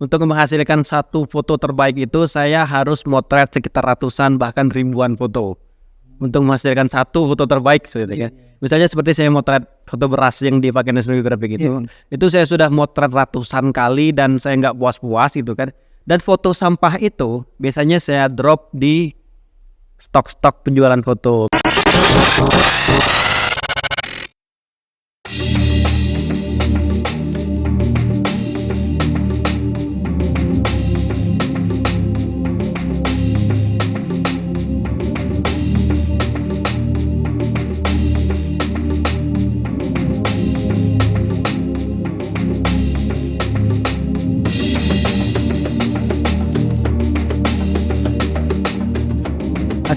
Untuk menghasilkan satu foto terbaik itu saya harus motret sekitar ratusan bahkan ribuan foto untuk menghasilkan satu foto terbaik seperti kan. Misalnya seperti saya motret foto beras yang dipakai National Geographic itu saya sudah motret ratusan kali dan saya nggak puas-puas gitu kan. Dan foto sampah itu biasanya saya drop di stok-stok penjualan foto.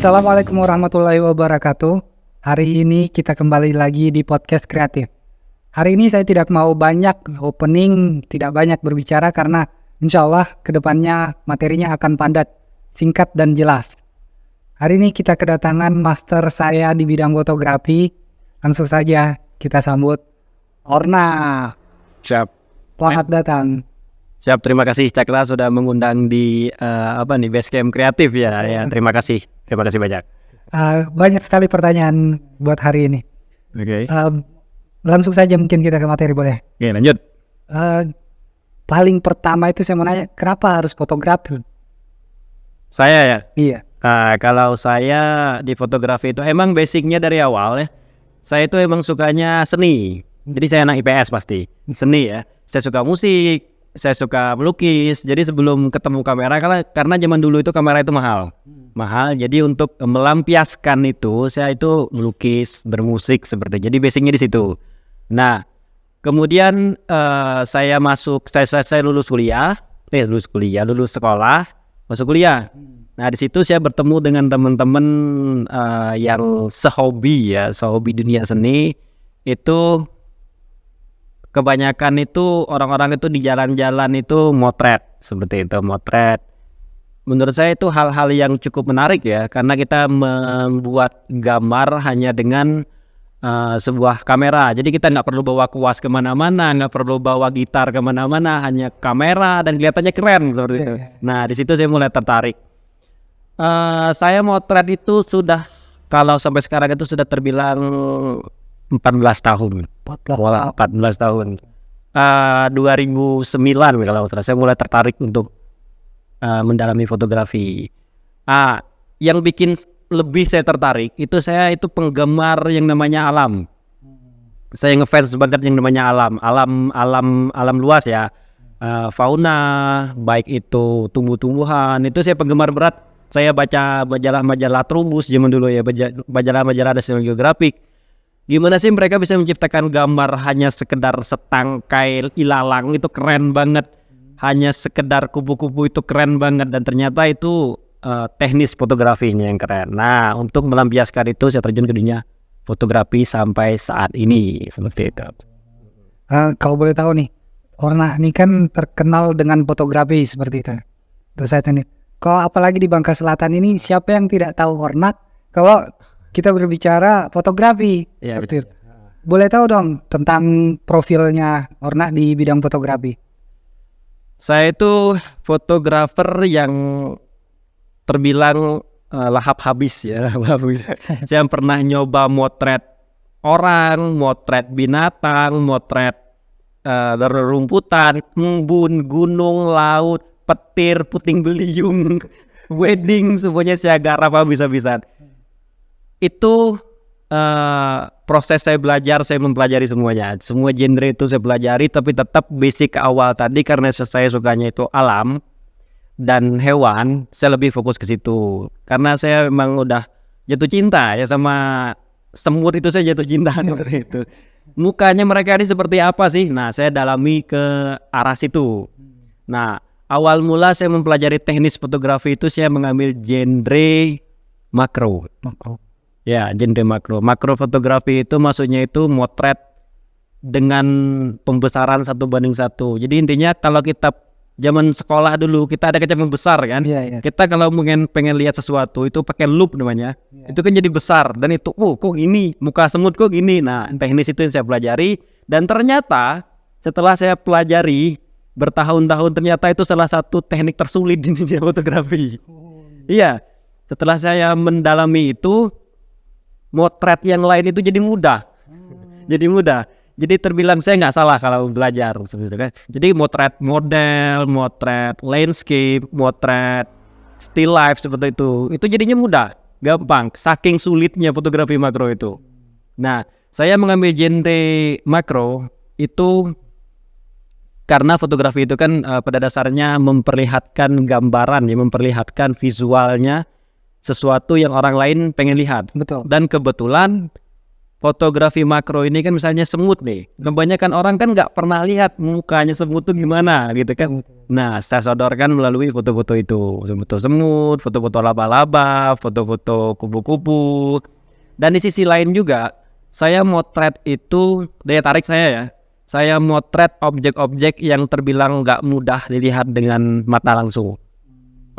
Assalamualaikum warahmatullahi wabarakatuh. Hari ini kita kembali lagi di podcast kreatif. Hari ini saya tidak mau banyak opening, tidak banyak berbicara karena insya Allah kedepannya materinya akan padat, singkat dan jelas. Hari ini kita kedatangan master saya di bidang fotografi. Langsung saja kita sambut Orna. Siap. Selamat datang. Siap, terima kasih Cakra sudah mengundang di Basecamp Kreatif ya. Terima kasih banyak. Banyak sekali pertanyaan buat hari ini. Oke. Langsung saja mungkin kita ke materi boleh? Oke, lanjut. Paling pertama itu saya mau nanya, kenapa harus fotografi? Saya ya. Iya. Kalau saya di fotografi itu emang basicnya dari awal ya. Saya itu emang sukanya seni. Jadi saya anak IPS pasti. Seni ya. Saya suka musik. Saya suka melukis, jadi sebelum ketemu kamera, karena zaman dulu itu kamera itu mahal, jadi untuk melampiaskan itu, saya itu melukis, bermusik seperti, jadi basicnya di situ. Nah, kemudian saya lulus sekolah, masuk kuliah. Nah, di situ saya bertemu dengan teman-teman yang sehobi dunia seni itu. Kebanyakan itu orang-orang itu di jalan-jalan itu motret seperti itu, motret. Menurut saya itu hal-hal yang cukup menarik ya, karena kita membuat gambar hanya dengan sebuah kamera. Jadi kita nggak perlu bawa kuas kemana-mana, nggak perlu bawa gitar kemana-mana, hanya kamera dan kelihatannya keren seperti itu. Nah di situ saya mulai tertarik. Saya motret itu sudah, kalau sampai sekarang itu sudah terbilang 14 tahun. 14 tahun. 2009 kalau saya mulai tertarik untuk mendalami fotografi. Yang bikin lebih saya tertarik itu saya itu penggemar yang namanya alam. Saya ngefans banget yang namanya alam luas ya. Fauna, baik itu tumbuh-tumbuhan, itu saya penggemar berat. Saya baca majalah Trubus zaman dulu ya, majalah National Geographic. Gimana sih mereka bisa menciptakan gambar hanya sekedar setangkai ilalang, itu keren banget. Hanya sekedar kupu-kupu itu keren banget, dan ternyata itu teknis fotografinya yang keren. Nah, untuk melampiaskan itu saya terjun ke dunia fotografi sampai saat ini seperti itu. Kalau boleh tahu nih, Orna ini kan terkenal dengan fotografi seperti itu. Terus saya tanya, kalau apalagi di Bangka Selatan ini siapa yang tidak tahu Orna kalau kita berbicara fotografi? Ya, seperti itu. Boleh tahu dong tentang profilnya Orna di bidang fotografi? Saya itu fotografer yang terbilang lahap habis ya. Saya pernah nyoba motret orang, motret binatang, motret rerumputan, embun, gunung, laut, petir, puting beliung, wedding, semuanya saya garap habis-habisan. Itu proses saya belajar, saya mempelajari semuanya. Semua genre itu saya pelajari, tapi tetap basic awal tadi karena saya sukanya itu alam dan hewan, saya lebih fokus ke situ. Karena saya memang udah jatuh cinta ya sama semut, itu saya jatuh cinta seperti itu. Mukanya mereka ini seperti apa sih? Nah, saya dalami ke arah situ. Nah, awal mula saya mempelajari teknis fotografi itu saya mengambil genre makro. Ya, genre makro. Makro fotografi itu maksudnya itu motret dengan pembesaran 1:1. Jadi intinya kalau kita zaman sekolah dulu kita ada kaca pembesar kan. Kita kalau pengen lihat sesuatu itu pakai loop namanya. Itu kan jadi besar, dan itu kok gini, muka semut kok gini. Nah, teknis itu yang saya pelajari, dan ternyata setelah saya pelajari bertahun-tahun ternyata itu salah satu teknik tersulit di dunia fotografi. Iya, setelah saya mendalami itu, motret yang lain itu jadi mudah. Jadi mudah. Jadi terbilang saya nggak salah kalau belajar seperti itu kan. Jadi motret model, motret landscape, motret still life seperti itu jadinya mudah, gampang. Saking sulitnya fotografi makro itu. Nah, saya mengambil genre makro itu karena fotografi itu kan pada dasarnya memperlihatkan gambaran, ya, memperlihatkan visualnya sesuatu yang orang lain pengen lihat. Betul. Dan kebetulan fotografi makro ini kan misalnya semut nih. Kebanyakan orang kan nggak pernah lihat mukanya semut tuh gimana gitu kan. Nah, saya sodorkan melalui foto-foto itu. Foto semut, foto-foto laba-laba, foto-foto kupu-kupu. Dan di sisi lain juga, saya motret itu, daya tarik saya ya. Saya motret objek-objek yang terbilang nggak mudah dilihat dengan mata langsung.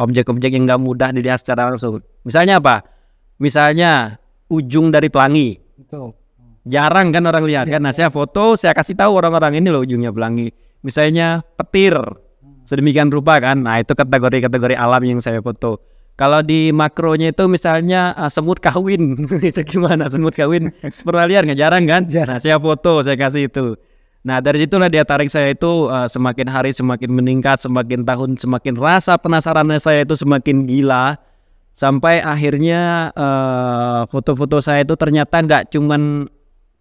Objek-objek yang nggak mudah dilihat secara langsung. Misalnya apa? Misalnya ujung dari pelangi. Betul. Jarang kan orang lihat kan. Nah, saya foto, saya kasih tahu orang-orang ini loh ujungnya pelangi. Misalnya petir, sedemikian rupa kan. Nah, itu kategori-kategori alam yang saya foto. Kalau di makronya itu misalnya semut kawin. Itu gimana semut kawin? Pernah lihat nggak? Jarang kan? Nah, saya foto, saya kasih itu. Nah, dari situlah daya tarik saya itu semakin hari semakin meningkat, semakin tahun semakin rasa penasarannya saya itu semakin gila. Sampai akhirnya foto-foto saya itu ternyata nggak cuman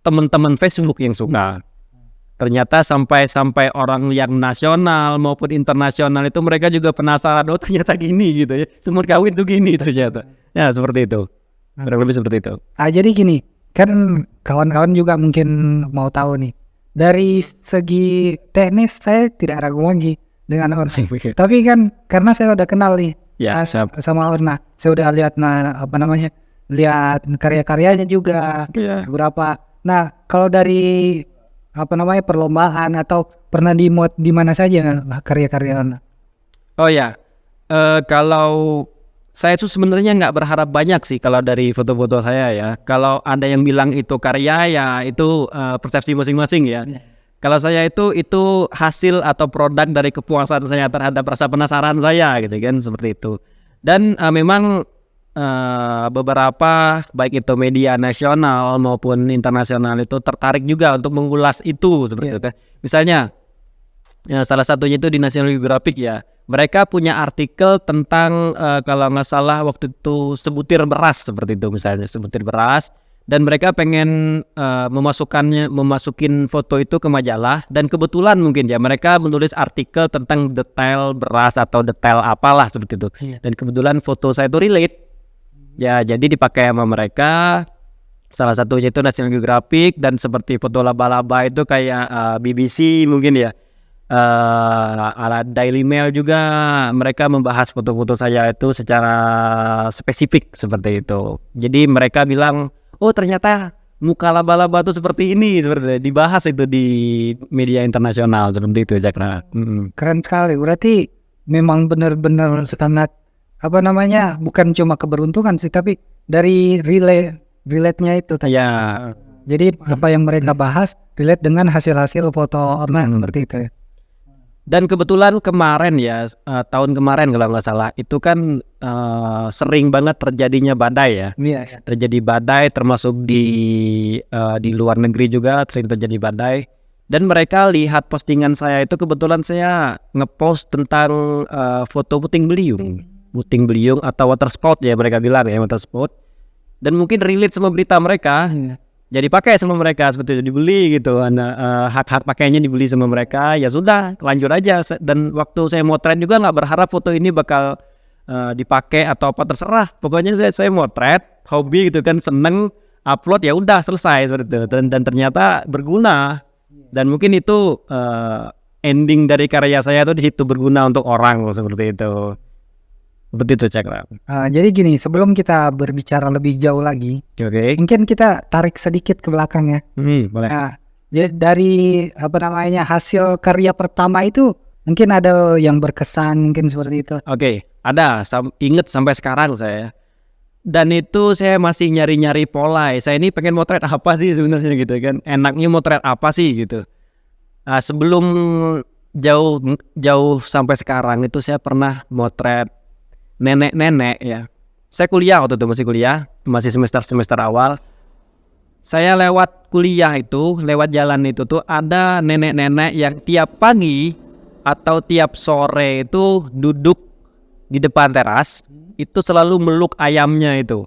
teman-teman Facebook yang suka. Ternyata sampai orang yang nasional maupun internasional itu mereka juga penasaran, oh ternyata gini gitu ya. Semut kawin tuh gini ternyata. Ya seperti itu. Kurang lebih seperti itu. Jadi gini, kan kawan-kawan juga mungkin mau tahu nih. Dari segi teknis saya tidak ragu lagi dengan Orna. Tapi kan karena saya udah kenal nih Ya, sama Orna, saya udah lihat lihat karya-karyanya juga beberapa. Nah, kalau dari perlombaan atau pernah di mana saja karya-karya Orna? Oh ya, kalau saya tuh sebenarnya nggak berharap banyak sih kalau dari foto-foto saya ya. Kalau ada yang bilang itu karya ya itu persepsi masing-masing ya. Kalau saya itu hasil atau produk dari kepuasan saya terhadap rasa penasaran saya gitu kan, seperti itu. Dan memang beberapa baik itu media nasional maupun internasional itu tertarik juga untuk mengulas itu seperti itu kan. Misalnya salah satunya itu di National Geographic ya. Mereka punya artikel tentang kalau nggak salah waktu itu sebutir beras seperti itu misalnya, sebutir beras, dan mereka pengen memasukin foto itu ke majalah, dan kebetulan mungkin ya mereka menulis artikel tentang detail beras atau detail apalah seperti itu. Dan kebetulan foto saya itu relate. Ya, jadi dipakai sama mereka. Salah satunya itu National Geographic, dan seperti foto laba-laba itu kayak BBC mungkin ya. Alat Daily Mail juga mereka membahas foto-foto saya itu secara spesifik seperti itu. Jadi mereka bilang, oh ternyata muka laba-laba itu seperti ini, seperti itu. Dibahas itu di media internasional seperti itu, Cakra. Keren sekali. Berarti memang benar-benar sangat bukan cuma keberuntungan sih, tapi dari relate-nya itu tadi. Ya. Jadi apa yang mereka bahas relate dengan hasil-hasil foto Orna seperti itu ya. Dan kebetulan kemarin ya, tahun kemarin kalau nggak salah, itu kan sering banget terjadinya badai ya. Terjadi badai termasuk di luar negeri juga sering terjadi badai. Dan mereka lihat postingan saya itu, kebetulan saya ngepost tentang foto puting beliung atau water spout ya mereka bilang ya, water spout. Dan mungkin relate sama berita mereka. Jadi pakai sama mereka seperti itu, dibeli gitu, hak pakainya dibeli sama mereka, ya sudah lanjut aja. Dan waktu saya motret juga nggak berharap foto ini bakal dipakai atau apa, terserah. Pokoknya saya motret, hobi gitu kan, seneng, upload ya udah selesai seperti itu. Dan ternyata berguna. Dan mungkin itu ending dari karya saya itu di situ, berguna untuk orang seperti itu. Seperti itu, Cakra. Jadi gini, sebelum kita berbicara lebih jauh lagi, mungkin kita tarik sedikit ke belakang ya. Boleh. Nah, dari hasil karya pertama itu mungkin ada yang berkesan mungkin seperti itu. Ada. Ingat sampai sekarang saya. Dan itu saya masih nyari-nyari pola. Saya ini pengen motret apa sih sebenarnya gitu kan? Enaknya motret apa sih gitu? Sebelum jauh sampai sekarang itu saya pernah motret nenek-nenek ya. Saya kuliah waktu itu, masih semester awal. Saya lewat kuliah itu, lewat jalan itu tuh ada nenek-nenek yang tiap pagi atau tiap sore itu duduk di depan teras, itu selalu meluk ayamnya itu.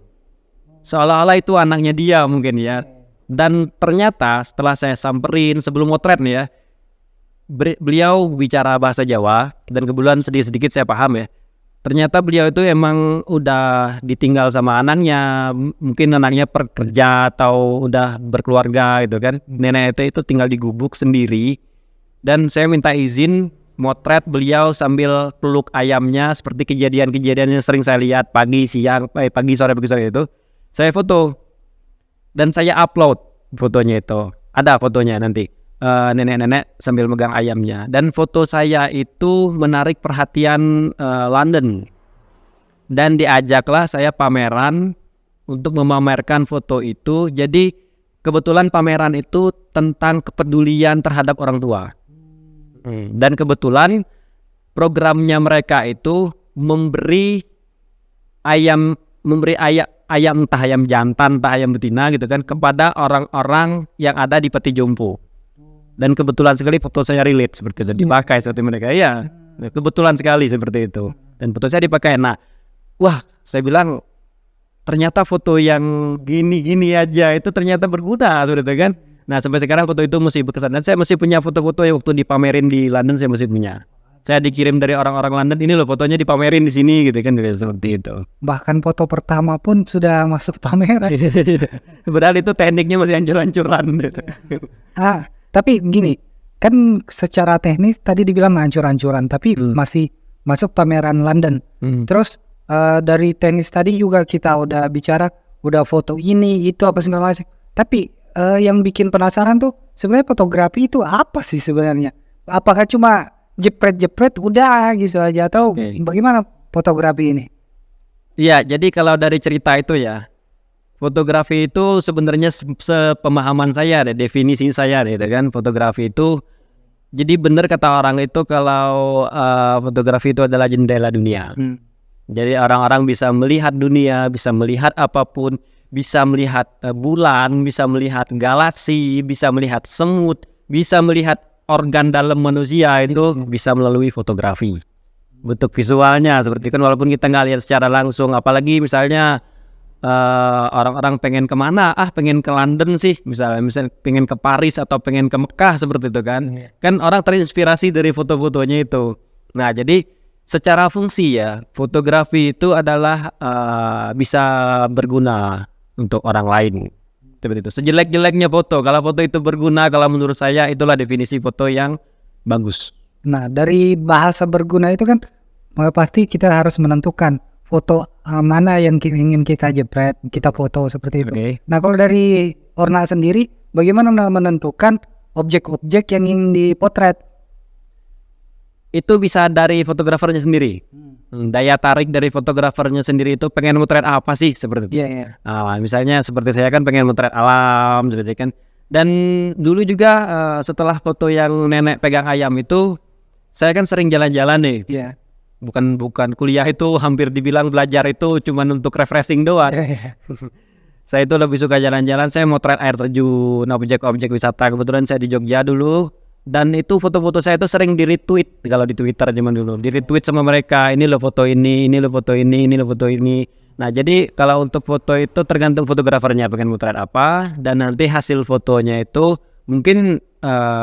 Seolah-olah itu anaknya dia mungkin ya. Dan ternyata setelah saya samperin sebelum motret nih ya, beliau bicara bahasa Jawa dan kebetulan sedikit-sedikit saya paham ya. Ternyata beliau itu emang udah ditinggal sama anaknya, mungkin anaknya pekerja atau udah berkeluarga gitu kan. Nenek itu tinggal di gubuk sendiri, dan saya minta izin motret beliau sambil peluk ayamnya seperti kejadian-kejadian yang sering saya lihat pagi sore itu. Saya foto dan saya upload fotonya itu. Ada fotonya nanti. Nenek-nenek sambil megang ayamnya, dan foto saya itu menarik perhatian London, dan diajaklah saya pameran untuk memamerkan foto itu. Jadi kebetulan pameran itu tentang kepedulian terhadap orang tua, dan kebetulan programnya mereka itu memberi ayam entah ayam jantan entah ayam betina gitu kan kepada orang-orang yang ada di Peti Jompo. Dan kebetulan sekali foto saya relate seperti itu, dipakai seperti mereka. Iya, kebetulan sekali seperti itu. Dan foto saya dipakai. Nah, wah, saya bilang ternyata foto yang gini-gini aja itu ternyata berguna seperti itu kan. Nah, sampai sekarang foto itu masih berkesan. Dan saya masih punya foto-foto yang waktu dipamerin di London, saya masih punya. Saya dikirim dari orang-orang London, ini loh fotonya dipamerin di sini gitu kan, seperti itu. Bahkan foto pertama pun sudah masuk pameran. Padahal itu tekniknya masih hancur-hancuran gitu. Tapi gini, kan secara teknis tadi dibilang hancur-hancuran, tapi masih masuk pameran London. Terus dari teknis tadi juga kita udah bicara, udah foto ini, itu apa segala macam. Tapi yang bikin penasaran tuh sebenarnya fotografi itu apa sih sebenarnya? Apakah cuma jepret-jepret udah gitu aja, atau bagaimana fotografi ini? Iya, jadi kalau dari cerita itu ya, fotografi itu sebenarnya sepemahaman saya deh, definisi saya deh, kan fotografi itu, jadi benar kata orang itu kalau fotografi itu adalah jendela dunia. Jadi orang-orang bisa melihat dunia, bisa melihat apapun, bisa melihat bulan, bisa melihat galaksi, bisa melihat semut, bisa melihat organ dalam manusia, itu bisa melalui fotografi. Bentuk visualnya seperti kan, walaupun kita nggak lihat secara langsung, apalagi misalnya orang-orang pengen kemana, pengen ke London sih misalnya pengen ke Paris atau pengen ke Mekah seperti itu kan. Kan orang terinspirasi dari foto-fotonya itu. Nah, jadi secara fungsi ya, fotografi itu adalah bisa berguna untuk orang lain seperti itu. Sejelek-jeleknya foto, kalau foto itu berguna, kalau menurut saya itulah definisi foto yang bagus. Nah, dari bahasa berguna itu kan pasti kita harus menentukan foto mana yang ingin kita jepret, kita foto seperti itu. Nah, kalau dari Orna sendiri, bagaimana menentukan objek-objek yang ingin dipotret? Itu bisa dari fotografernya sendiri. Daya tarik dari fotografernya sendiri itu pengen motret apa sih seperti itu. Misalnya seperti saya kan pengen motret alam seperti itu kan. Dan dulu juga setelah foto yang nenek pegang ayam itu, saya kan sering jalan-jalan nih. Bukan kuliah itu hampir dibilang belajar itu cuma untuk refreshing doang. Saya itu lebih suka jalan-jalan, saya motret air terjun, objek-objek wisata. Kebetulan saya di Jogja dulu, dan itu foto-foto saya itu sering di-retweet kalau di Twitter zaman dulu. Di-retweet sama mereka, ini loh foto ini loh foto ini loh foto ini. Nah, jadi kalau untuk foto itu tergantung fotografernya pengen motret apa, dan nanti hasil fotonya itu mungkin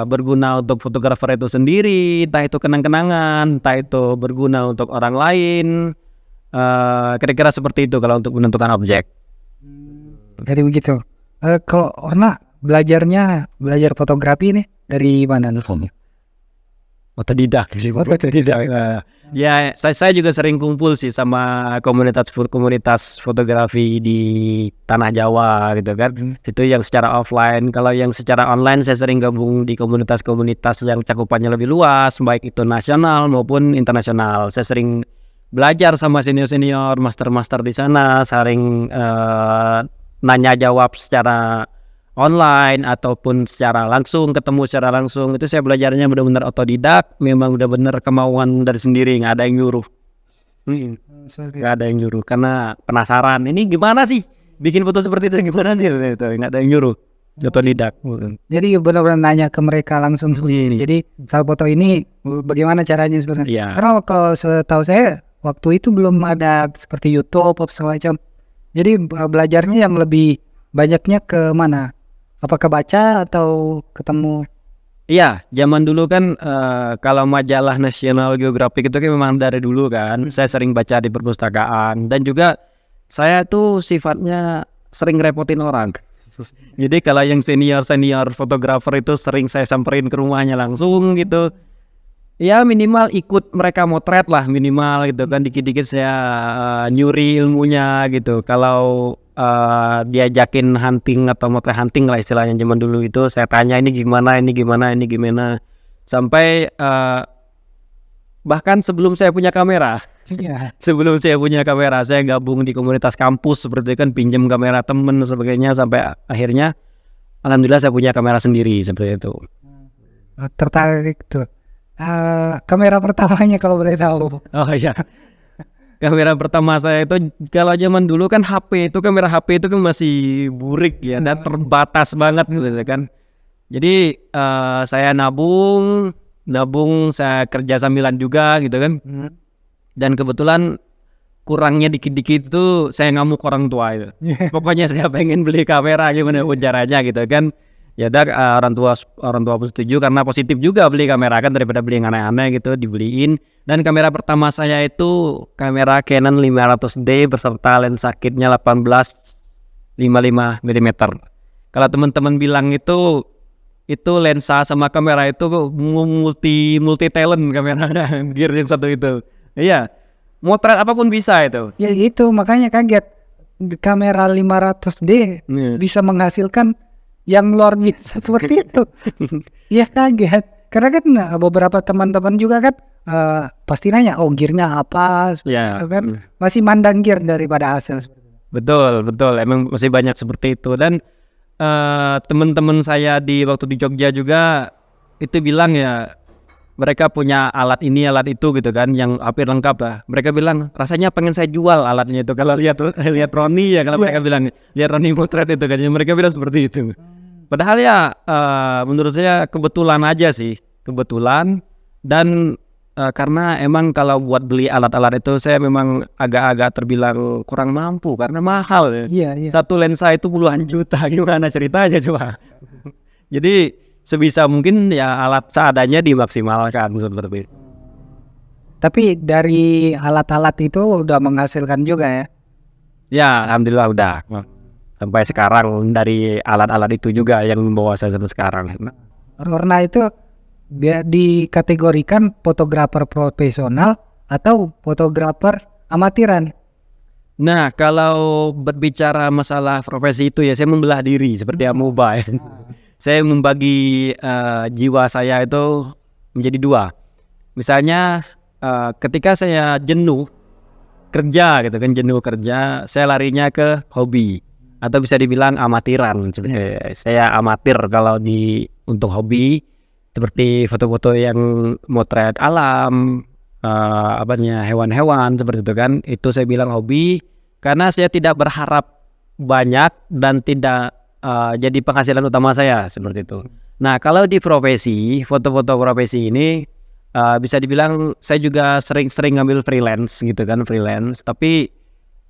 berguna untuk fotografer itu sendiri, entah itu kenang-kenangan, entah itu berguna untuk orang lain. Kira-kira seperti itu kalau untuk menentukan objek. Jadi begitu. Kalau Orna belajar fotografi nih dari mana nih? Otodidak. Ya, saya juga sering kumpul sih sama komunitas fotografi di tanah Jawa gitu kan. Itu yang secara offline. Kalau yang secara online saya sering gabung di komunitas-komunitas yang cakupannya lebih luas, baik itu nasional maupun internasional. Saya sering belajar sama senior-senior, master-master di sana, sering nanya jawab secara online ataupun secara langsung, ketemu secara langsung, itu saya belajarnya benar-benar otodidak, memang benar-benar kemauan dari sendiri, nggak ada yang nyuruh. Nggak ada yang nyuruh karena penasaran, ini gimana sih bikin foto seperti itu, gimana sih itu, nggak ada yang nyuruh, otodidak. Jadi benar-benar nanya ke mereka langsung seperti ini. Jadi saat foto ini bagaimana caranya sebenarnya? Iya. Karena kalau setahu saya waktu itu belum ada seperti YouTube atau segala macam. Jadi belajarnya yang lebih banyaknya ke mana? Apakah baca atau ketemu? Iya, zaman dulu kan kalau majalah National Geographic itu kan memang dari dulu kan, saya sering baca di perpustakaan dan juga saya tuh sifatnya sering repotin orang. Jadi kalau yang senior fotografer itu sering saya samperin ke rumahnya langsung gitu. Ya minimal ikut mereka motret lah minimal gitu kan, dikit-dikit saya nyuri ilmunya gitu. Kalau diajakin hunting atau motret hunting lah istilahnya zaman dulu itu, saya tanya ini gimana, sampai bahkan sebelum saya punya kamera. Iya. Sebelum saya punya kamera, saya gabung di komunitas kampus seperti itu kan, pinjam kamera temen dan sebagainya, sampai akhirnya alhamdulillah saya punya kamera sendiri seperti itu. Tertarik tuh. Kamera pertamanya kalau boleh tahu. Oh iya. Kamera pertama saya itu kalau zaman dulu kan kamera HP itu kan masih burik ya dan terbatas banget gitu kan. Jadi saya nabung saya kerja sambilan juga gitu kan. Dan kebetulan kurangnya dikit-dikit itu saya ngamuk orang tua itu. Pokoknya saya pengen beli kamera gimana pun caranya gitu kan. Ya udah orang tua pun setuju karena positif juga beli kamera kan daripada beli yang aneh-aneh gitu, dibeliin. Dan kamera pertama saya itu kamera Canon 500D beserta lensa kitnya 18-55 mm. Kalau teman-teman bilang itu lensa sama kamera itu multi talent kamera gear yang satu itu. Iya, motret apapun bisa itu. Ya itu makanya kaget, kamera 500D bisa menghasilkan yang luar biasa seperti itu. Ya kaget, karena kan beberapa teman-teman juga kan pasti nanya, oh gearnya apa, Ya. kan masih mandang gear daripada hasil. Betul, emang masih banyak seperti itu. Dan teman-teman saya waktu di Jogja juga itu bilang ya, mereka punya alat ini alat itu gitu kan, yang hampir lengkap lah. Mereka bilang rasanya pengen saya jual alatnya itu. Kalau lihat Roni ya, kalau mereka bilang lihat Roni motret itu kan, mereka bilang seperti itu. Padahal ya menurut saya kebetulan aja sih, dan karena emang kalau buat beli alat-alat itu saya memang agak-agak terbilang kurang mampu karena mahal ya. Iya. Satu lensa itu puluhan juta, gimana ceritanya coba. Jadi sebisa mungkin ya alat seadanya dimaksimalkan seperti itu. Tapi dari alat-alat itu udah menghasilkan juga ya. Ya alhamdulillah udah. Sampai sekarang dari alat-alat itu juga yang membawa saya sampai sekarang. Karena itu dia dikategorikan fotografer profesional atau fotografer amatiran. Nah kalau berbicara masalah profesi itu ya saya membelah diri seperti amoeba ya. Saya membagi jiwa saya itu menjadi dua. Misalnya ketika saya jenuh kerja gitu kan, saya larinya ke hobi atau bisa dibilang amatiran. Saya amatir kalau untuk hobi seperti foto-foto yang motret alam, hewan-hewan seperti itu kan. Itu saya bilang hobi karena saya tidak berharap banyak dan tidak jadi penghasilan utama saya seperti itu. Nah kalau di profesi foto-foto profesi ini bisa dibilang saya juga sering ngambil freelance gitu kan, tapi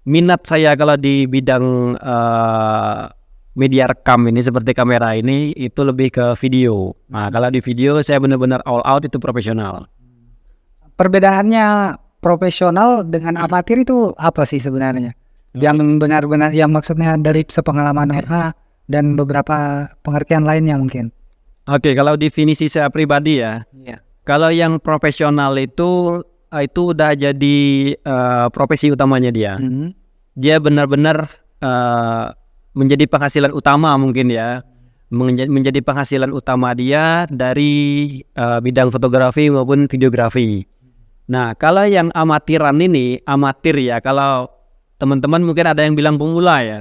minat saya kalau di bidang media rekam ini seperti kamera ini itu lebih ke video. Nah kalau di video saya benar-benar all out, itu profesional. Perbedaannya profesional dengan amatir itu apa sih sebenarnya? Yang benar-benar yang maksudnya dari sepengalaman dan beberapa pengertian lainnya mungkin. Oke, kalau definisi saya pribadi ya. Kalau yang profesional itu udah jadi profesi utamanya dia. Dia benar-benar menjadi penghasilan utama mungkin ya. Menjadi penghasilan utama dia dari bidang fotografi maupun videografi. Nah, kalau yang amatir ya, kalau teman-teman mungkin ada yang bilang pemula ya.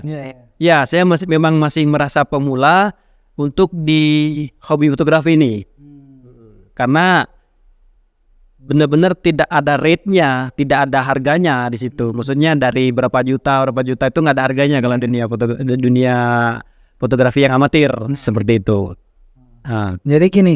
Ya, saya memang masih merasa pemula untuk di hobi fotografi ini. Karena benar-benar tidak ada rate-nya, tidak ada harganya di situ. Maksudnya dari berapa juta itu nggak ada harganya kalau dunia fotografi yang amatir seperti itu. Nah, Jadi gini,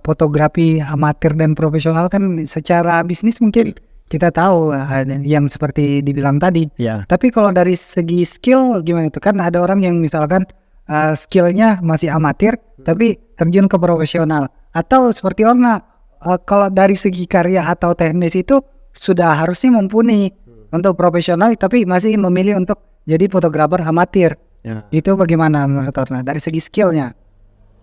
fotografi amatir dan profesional kan secara bisnis mungkin kita tahu yang seperti dibilang tadi. ya. Tapi kalau dari segi skill gimana itu? Kan ada orang yang misalkan skillnya masih amatir tapi terjun ke profesional. Atau seperti Orna, kalau dari segi karya atau teknis itu sudah harusnya mumpuni untuk profesional tapi masih memilih untuk jadi fotografer amatir. Ya. Itu bagaimana menurut Orna dari segi skillnya?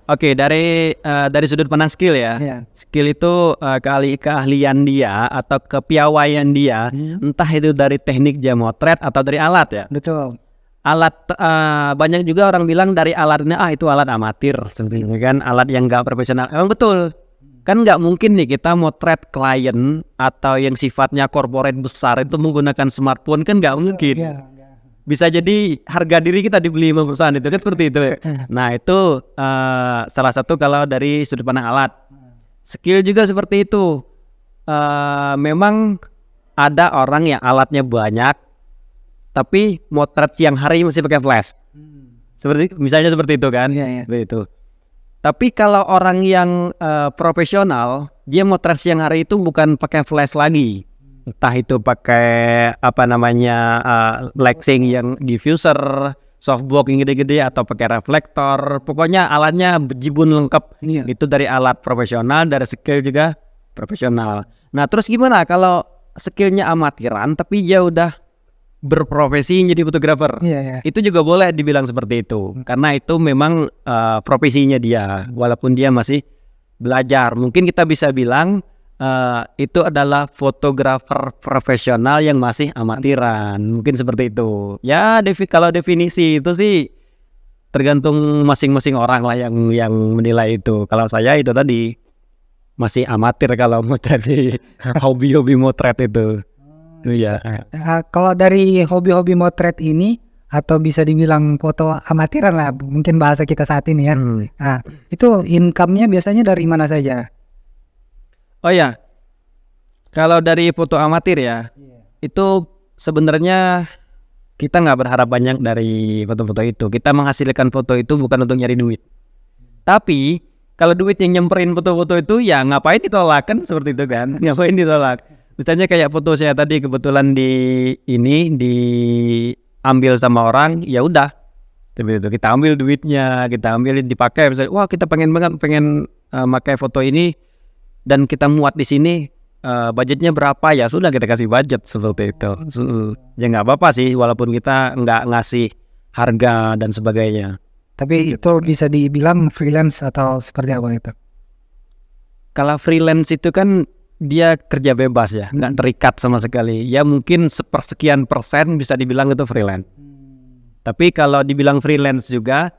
Oke, dari sudut pandang skill ya. Iya. Skill itu keahlian dia atau kepiawaian dia, entah itu dari teknik dia motret atau dari alat ya. Betul. Alat banyak juga orang bilang dari alatnya itu alat amatir seperti ini kan, alat yang nggak profesional. Emang betul. Kan nggak mungkin nih kita motret klien atau yang sifatnya corporate besar itu menggunakan smartphone, kan nggak mungkin. Iya. Bisa jadi harga diri kita dibeli sama perusahaan itu kan seperti itu. Nah itu salah satu kalau dari sudut pandang alat. Skill juga seperti itu. Memang ada orang yang alatnya banyak, tapi motret siang hari masih pakai flash. Misalnya seperti itu kan. Iya. Seperti itu. Tapi kalau orang yang profesional, dia motret siang hari itu bukan pakai flash lagi. Entah itu pakai lighting yang diffuser, softbox yang gede-gede atau pakai reflektor. Pokoknya alatnya bejibun lengkap. Iya. Itu dari alat profesional, dari skill juga profesional. Nah, terus gimana kalau skillnya amatiran tapi dia udah berprofesi jadi fotografer? Iya. Itu juga boleh dibilang seperti itu. Karena itu memang profesinya dia, walaupun dia masih belajar. Mungkin kita bisa bilang itu adalah fotografer profesional yang masih amatiran, mungkin seperti itu. Ya, kalau definisi itu sih tergantung masing-masing orang lah yang menilai itu. Kalau saya itu tadi masih amatir kalau motret di hobi-hobi motret itu. Iya. Kalau dari hobi-hobi motret ini atau bisa dibilang foto amatiran lah, mungkin bahasa kita saat ini ya. Nah, itu income-nya biasanya dari mana saja? Oh ya, kalau dari foto amatir ya, itu sebenarnya kita nggak berharap banyak dari foto-foto itu. Kita menghasilkan foto itu bukan untuk nyari duit. Tapi kalau duit yang nyemperin foto-foto itu ya ngapain ditolak, kan seperti itu kan? Ngapain ditolak? Misalnya kayak foto saya tadi kebetulan diambil sama orang, ya udah. Seperti itu. Kita ambil duitnya, kita ambil dipakai. Misalnya, wah kita pengen pakai foto ini. Dan kita muat di sini, budgetnya berapa, ya sudah kita kasih budget seperti itu. Ya nggak apa-apa sih, walaupun kita nggak ngasih harga dan sebagainya. Tapi itu bisa dibilang freelance atau seperti apa itu? Kalau freelance itu kan dia kerja bebas ya, nggak terikat sama sekali. Ya mungkin sepersekian persen bisa dibilang itu freelance. Tapi kalau dibilang freelance juga,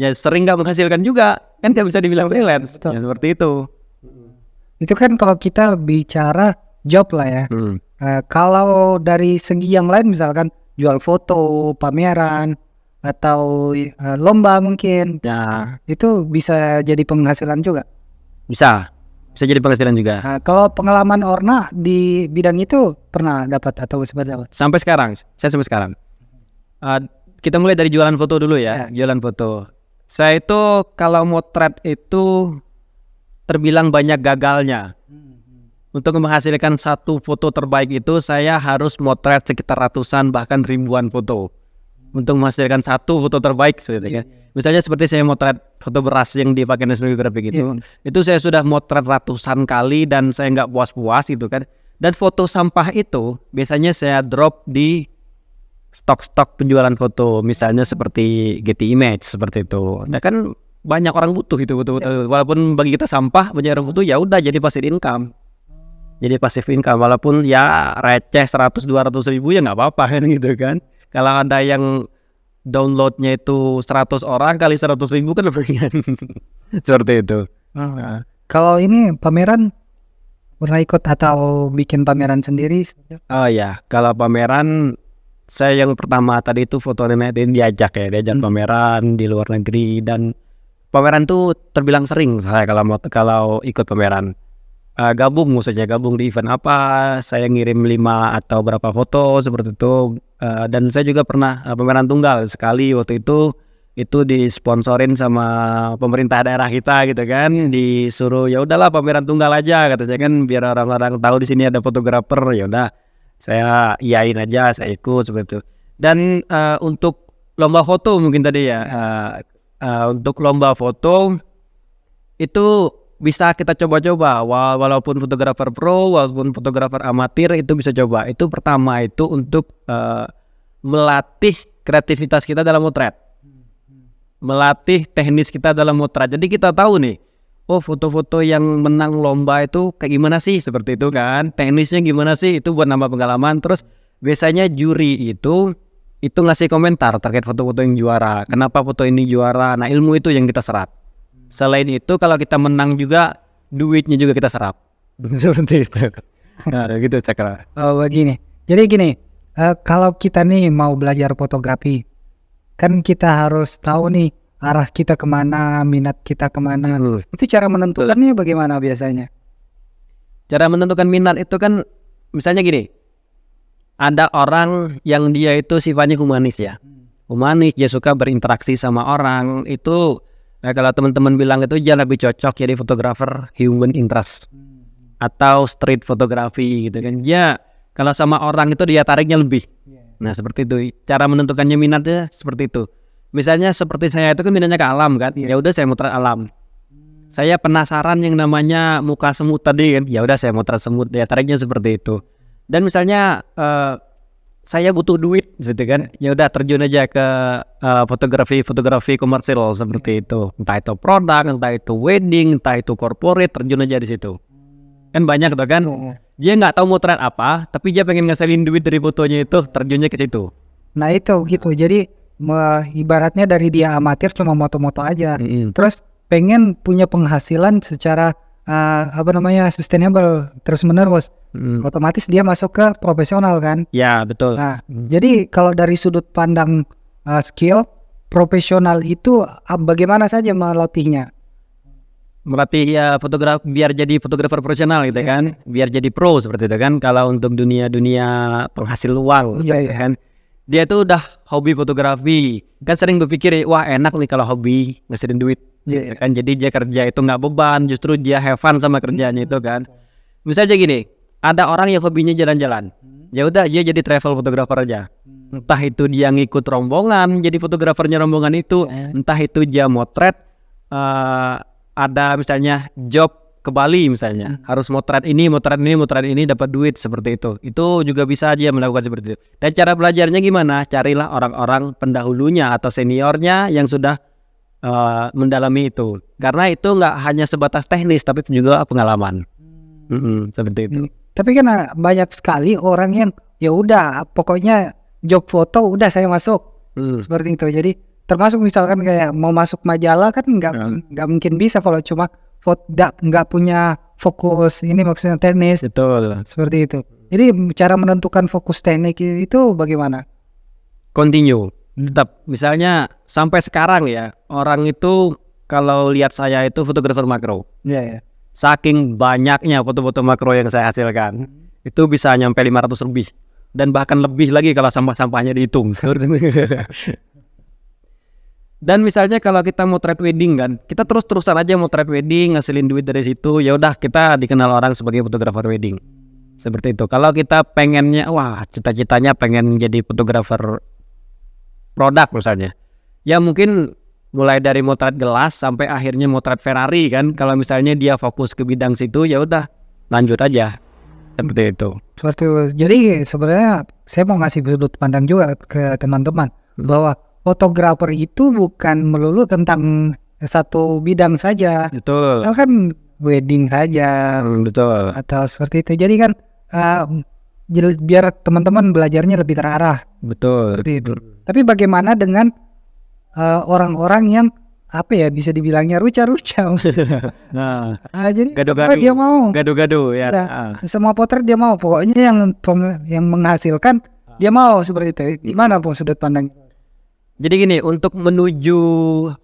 ya sering nggak menghasilkan juga, kan nggak bisa dibilang freelance. Betul. Ya seperti itu. Itu kan kalau kita bicara job lah ya. Kalau dari segi yang lain misalkan jual foto, pameran, atau lomba mungkin, Ya itu bisa jadi penghasilan juga. bisa jadi penghasilan juga. Nah, kalau pengalaman Orna di bidang itu pernah dapat atau seperti apa? Sampai sekarang. Kita mulai dari jualan foto dulu ya. Jualan foto. Saya itu kalau motret itu terbilang banyak gagalnya. Untuk menghasilkan satu foto terbaik itu saya harus motret sekitar ratusan bahkan ribuan foto untuk menghasilkan satu foto terbaik seperti kan. Misalnya seperti saya motret foto beras yang dipakai National Geographic gitu. Itu saya sudah motret ratusan kali dan saya nggak puas-puas gitu kan. Dan foto sampah itu biasanya saya drop di stok-stok penjualan foto, misalnya seperti Getty Image seperti itu. Nah kan banyak orang butuh itu foto-foto. Walaupun bagi kita sampah, banyak orang butuh, ya udah jadi passive income. Jadi passive income, walaupun ya receh 100-200 ribu ya nggak apa-apa kan gitu kan. Kalau ada yang downloadnya itu 100 orang kali 100 ribu kan lumayan. Seperti itu. Kalau ini pameran pernah ikut atau bikin pameran sendiri? Oh ya, kalau pameran saya yang pertama tadi itu foto nenek diajak pameran di luar negeri, dan pameran tuh terbilang sering saya kalau ikut pameran. Gabung di event apa, saya ngirim 5 atau berapa foto seperti itu. Dan saya juga pernah pameran tunggal sekali waktu itu disponsorin sama pemerintah daerah kita gitu kan, disuruh ya udahlah pameran tunggal aja katanya kan, biar orang-orang tahu di sini ada fotografer. Ya udah saya iyain aja, saya ikut seperti itu. Dan untuk lomba foto mungkin tadi ya, untuk lomba foto itu bisa kita coba-coba, walaupun fotografer pro, walaupun fotografer amatir itu bisa coba. Itu pertama itu untuk melatih kreativitas kita dalam motret, melatih teknis kita dalam motret. Jadi kita tahu nih, oh foto-foto yang menang lomba itu kayak gimana sih, seperti itu kan, teknisnya gimana sih, itu buat nambah pengalaman. Terus biasanya juri itu ngasih komentar terkait foto-foto yang juara, kenapa foto ini juara. Nah, ilmu itu yang kita serap. Selain itu kalau kita menang juga, duitnya juga kita serap. Seperti itu. Nah, gitu Cakra. Oh begini, jadi gini, kalau kita nih mau belajar fotografi, kan kita harus tahu nih arah kita kemana, minat kita kemana. Itu cara menentukannya bagaimana biasanya? Cara menentukan minat itu kan, misalnya gini, ada orang yang dia itu sifatnya humanis ya, humanis, dia suka berinteraksi sama orang itu. Nah, kalau teman-teman bilang itu dia lebih cocok jadi fotografer human interest atau street photography gitu kan. Dia kalau sama orang itu dia tariknya lebih. Nah, seperti itu. Cara menentukannya minatnya seperti itu. Misalnya seperti saya itu kan minatnya ke alam kan. Ya udah saya motret alam. Saya penasaran yang namanya muka semut tadi kan. Ya udah saya motret semut. Ya tariknya seperti itu. Dan misalnya saya butuh duit gitu kan, ya udah terjun aja ke fotografi komersil seperti itu. Entah itu produk, entah itu wedding, entah itu corporate, terjun aja di situ. Kan banyak tuh kan. Dia nggak tahu motret apa, tapi dia pengen ngasilin duit dari fotonya itu, terjunnya ke situ. Nah itu gitu. Jadi ibaratnya dari dia amatir cuma moto-moto aja, terus pengen punya penghasilan secara sustainable terus menerus. Otomatis dia masuk ke profesional kan. Ya betul. Nah jadi kalau dari sudut pandang skill profesional itu bagaimana saja melatihnya? Melatih ya fotografer biar jadi fotografer profesional gitu kan, biar jadi pro seperti itu kan. Kalau untuk dunia penghasil uang kan, dia tuh udah hobi fotografi kan, sering berpikir wah enak nih kalau hobi ngasilin duit. Kan jadi dia kerja itu nggak beban, justru dia have fun sama kerjanya itu kan. Misalnya gini, ada orang yang hobinya jalan-jalan, ya udah dia jadi travel photographer aja. Entah itu dia ngikut rombongan jadi fotografernya rombongan itu, entah itu dia motret, ada misalnya job ke Bali misalnya, harus motret ini dapat duit seperti itu. Itu juga bisa dia melakukan seperti itu. Dan cara belajarnya gimana? Carilah orang-orang pendahulunya atau seniornya yang sudah mendalami itu, karena itu nggak hanya sebatas teknis tapi juga pengalaman. Seperti itu. Tapi kan banyak sekali orang yang ya udah pokoknya job foto udah saya masuk seperti itu. Jadi termasuk misalkan kayak mau masuk majalah kan nggak mungkin bisa kalau cuma nggak punya fokus ini, maksudnya teknis. Betul. Seperti itu. Jadi cara menentukan fokus teknik itu bagaimana? Continue. Tetap, misalnya sampai sekarang ya, orang itu kalau lihat saya itu fotografer makro. Saking banyaknya foto-foto makro yang saya hasilkan, itu bisa nyampe 500 lebih. Dan bahkan lebih lagi kalau sampah-sampahnya dihitung. Dan misalnya kalau kita motret wedding kan, kita terus-terusan aja motret wedding, ngasilin duit dari situ, ya udah kita dikenal orang sebagai fotografer wedding. Seperti itu. Kalau kita pengennya, wah cita-citanya pengen jadi fotografer produk misalnya, ya mungkin mulai dari motret gelas sampai akhirnya motret Ferrari kan. Kalau misalnya dia fokus ke bidang situ, ya udah lanjut aja seperti itu. Jadi sebenarnya saya mau ngasih sudut pandang juga ke teman-teman bahwa fotografer itu bukan melulu tentang satu bidang saja. Betul. Kan wedding saja. Betul. Atau seperti itu. Jadi kan biar teman-teman belajarnya lebih terarah. Betul. Seperti itu. Tapi bagaimana dengan orang-orang yang bisa dibilangnya ruca-ruca. Jadi gado-gado. Dia mau gado-gado ya. Semua potret dia mau. Pokoknya yang menghasilkan dia mau seperti itu. Gimana Pung sudut pandang? Jadi gini, untuk menuju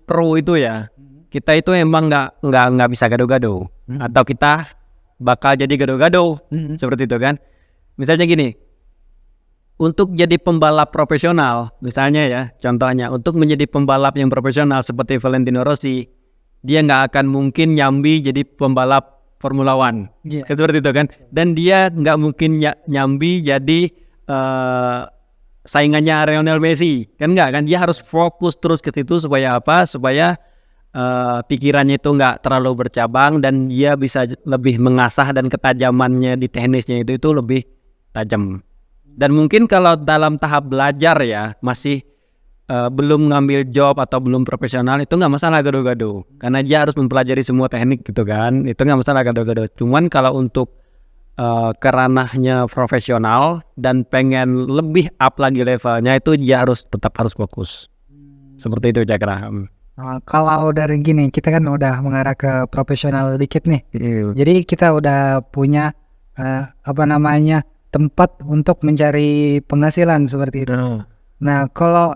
pro itu ya, kita itu emang nggak bisa gado-gado, atau kita bakal jadi gado-gado seperti itu kan. Misalnya gini, untuk jadi pembalap profesional, misalnya ya, contohnya untuk menjadi pembalap yang profesional seperti Valentino Rossi, dia nggak akan mungkin nyambi jadi pembalap Formula One, seperti itu kan. Dan dia nggak mungkin nyambi jadi saingannya Lionel Messi, kan nggak kan? Dia harus fokus terus ke situ supaya apa? Supaya pikirannya itu nggak terlalu bercabang dan dia bisa lebih mengasah dan ketajamannya di teknisnya itu lebih tajam. Dan mungkin kalau dalam tahap belajar ya masih belum ngambil job atau belum profesional, itu nggak masalah gado-gado karena dia harus mempelajari semua teknik gitu kan, itu nggak masalah gado-gado. Cuman kalau untuk ke ranahnya profesional dan pengen lebih up lagi levelnya, itu dia tetap harus fokus seperti itu Cakra. Kalau dari gini, kita kan udah mengarah ke profesional dikit nih. Jadi kita udah punya tempat untuk mencari penghasilan seperti itu. Nah, kalau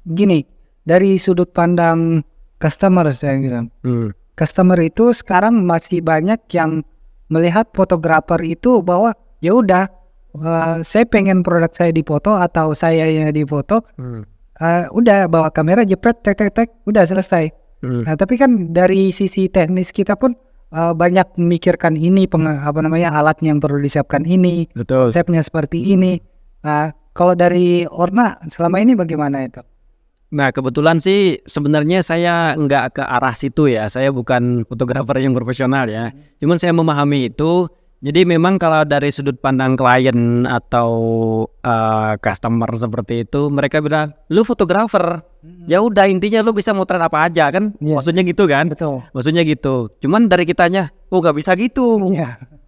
gini, dari sudut pandang customer saya bilang, customer itu sekarang masih banyak yang melihat fotografer itu bahwa ya udah, saya pengen produk saya difoto atau saya yang difoto. Udah bawa kamera jepret tek udah selesai. Nah tapi kan dari sisi teknis kita pun banyak memikirkan ini alatnya yang perlu disiapkan ini, konsepnya seperti ini. Kalau dari Orna selama ini bagaimana itu? Nah kebetulan sih sebenarnya saya nggak ke arah situ ya, saya bukan fotografer yang profesional ya, cuman saya memahami itu. Jadi memang kalau dari sudut pandang klien atau customer seperti itu, mereka bilang, lu fotografer, ya udah intinya lu bisa motret apa aja kan, maksudnya gitu kan. Betul. Maksudnya gitu. Cuman dari kitanya, nggak bisa gitu.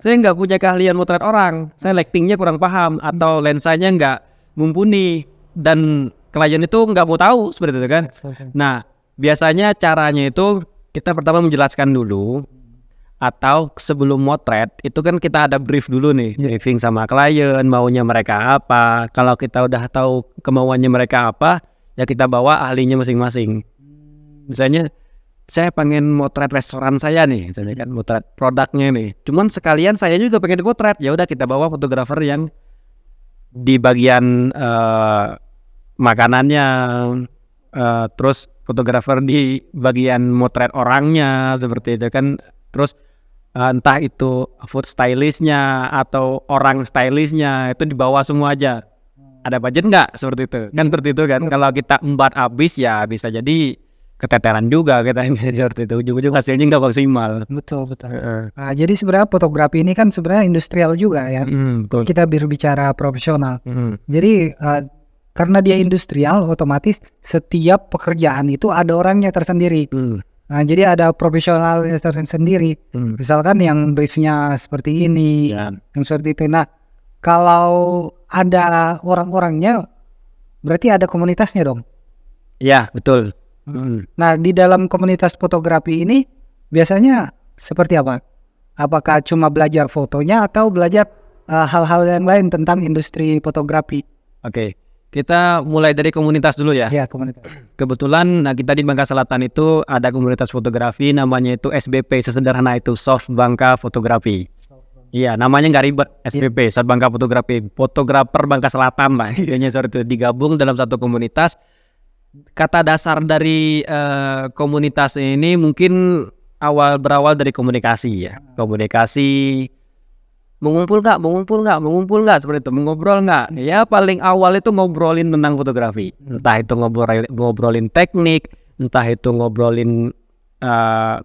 Saya nggak punya keahlian motret orang, saya lightingnya kurang paham atau lensanya nggak mumpuni, dan klien itu nggak mau tahu seperti itu kan. Nah biasanya caranya itu kita pertama menjelaskan dulu. Atau sebelum motret itu kan kita ada brief dulu nih, briefing sama klien, maunya mereka apa. Kalau kita udah tahu kemauannya mereka apa, ya kita bawa ahlinya masing-masing. Misalnya saya pengen motret restoran saya nih, misalnya kan motret produknya nih. Cuman sekalian saya juga pengen dipotret, ya udah kita bawa fotografer yang di bagian makanannya, terus fotografer di bagian motret orangnya seperti itu kan. Terus entah itu food stylistnya atau orang stylistnya itu dibawa semua aja. Ada budget nggak seperti itu? Kan seperti itu kan. Kalau kita embat habis ya bisa jadi keteteran juga kita seperti itu. Ujung-ujung hasilnya nggak maksimal. Betul. Nah, jadi sebenarnya fotografi ini kan sebenarnya industrial juga ya. Betul. Kita berbicara profesional. Jadi karena dia industrial, otomatis setiap pekerjaan itu ada orangnya tersendiri. Nah, jadi ada profesionalnya tersendiri. Misalkan yang briefnya seperti ini, yang seperti itu. Nah, kalau ada orang-orangnya, berarti ada komunitasnya dong. Ya, betul. Nah, di dalam komunitas fotografi ini biasanya seperti apa? Apakah cuma belajar fotonya atau belajar hal-hal yang lain tentang industri fotografi? Oke. Kita mulai dari komunitas dulu ya. Ya, komunitas. Kebetulan kita di Bangka Selatan itu ada komunitas fotografi, namanya itu SBP, sesederhana itu Soft Bangka Fotografi. Iya, namanya nggak ribet, SBP, Soft Bangka Fotografi, fotografer Bangka Selatan lah. Intinya seperti itu, digabung dalam satu komunitas. Kata dasar dari komunitas ini mungkin berawal dari komunikasi ya. Komunikasi, mengumpul nggak seperti itu, mengobrol nggak, ya paling awal itu ngobrolin tentang fotografi, entah itu ngobrolin teknik, entah itu ngobrolin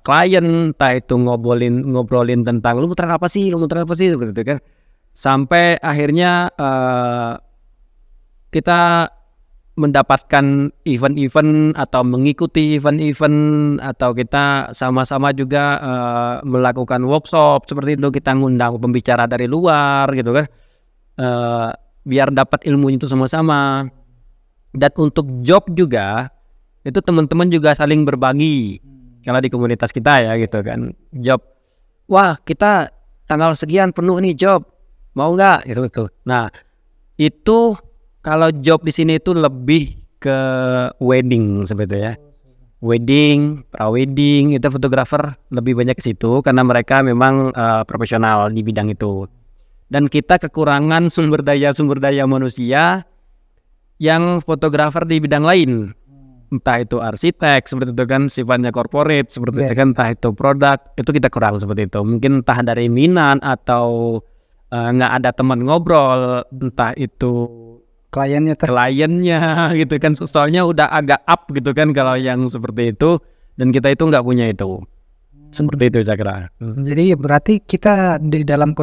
klien, entah itu ngobrolin tentang lu motret apa sih seperti itu kan, sampai akhirnya kita mendapatkan event-event atau mengikuti event-event, atau kita sama-sama juga melakukan workshop seperti itu, kita ngundang pembicara dari luar gitu kan, biar dapat ilmu itu sama-sama. Dan untuk job juga itu teman-teman juga saling berbagi. Kalau di komunitas kita ya gitu kan, job, wah kita tanggal sekian penuh nih job, mau nggak gitu. Nah itu Kalau job di sini itu lebih ke wedding sebetulnya. Wedding, pra-wedding itu fotografer lebih banyak ke situ karena mereka memang profesional di bidang itu. Dan kita kekurangan sumber daya manusia yang fotografer di bidang lain. Entah itu arsitek seperti itu kan, sifatnya corporate seperti itu kan, entah itu produk, itu kita kurang seperti itu. Mungkin entah dari minat atau nggak ada teman ngobrol, entah itu Kliennya kliennya gitu kan, soalnya udah agak up gitu kan kalau yang seperti itu, dan kita itu nggak punya itu. Seperti itu saya kira. Jadi berarti kita di dalam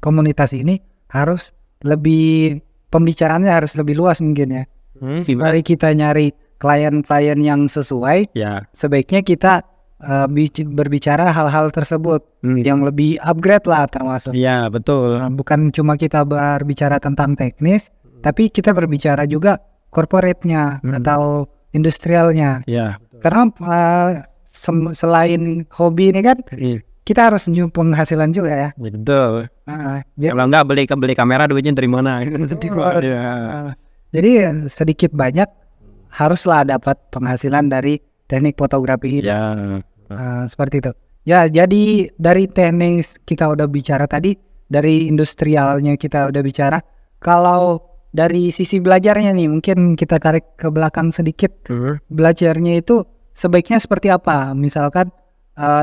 komunitas ini harus lebih, pembicaraannya harus lebih luas mungkin ya. Mari kita nyari klien-klien yang sesuai, Ya. sebaiknya kita berbicara hal-hal tersebut yang lebih upgrade lah termasuk. Iya betul. Bukan cuma kita berbicara tentang teknis, tapi kita berbicara juga corporate-nya atau industrialnya. Ya. Karena selain hobi ini kan kita harus nyumbang penghasilan juga ya. Betul. Jadi, Kalau nggak beli kamera duitnya dari mana? jadi sedikit banyak haruslah dapat penghasilan dari teknik fotografi ini. Ya. Seperti itu. Ya, jadi dari teknik kita udah bicara tadi, dari industrialnya kita udah bicara. Kalau dari sisi belajarnya nih, mungkin kita tarik ke belakang sedikit. Belajarnya itu sebaiknya seperti apa? Misalkan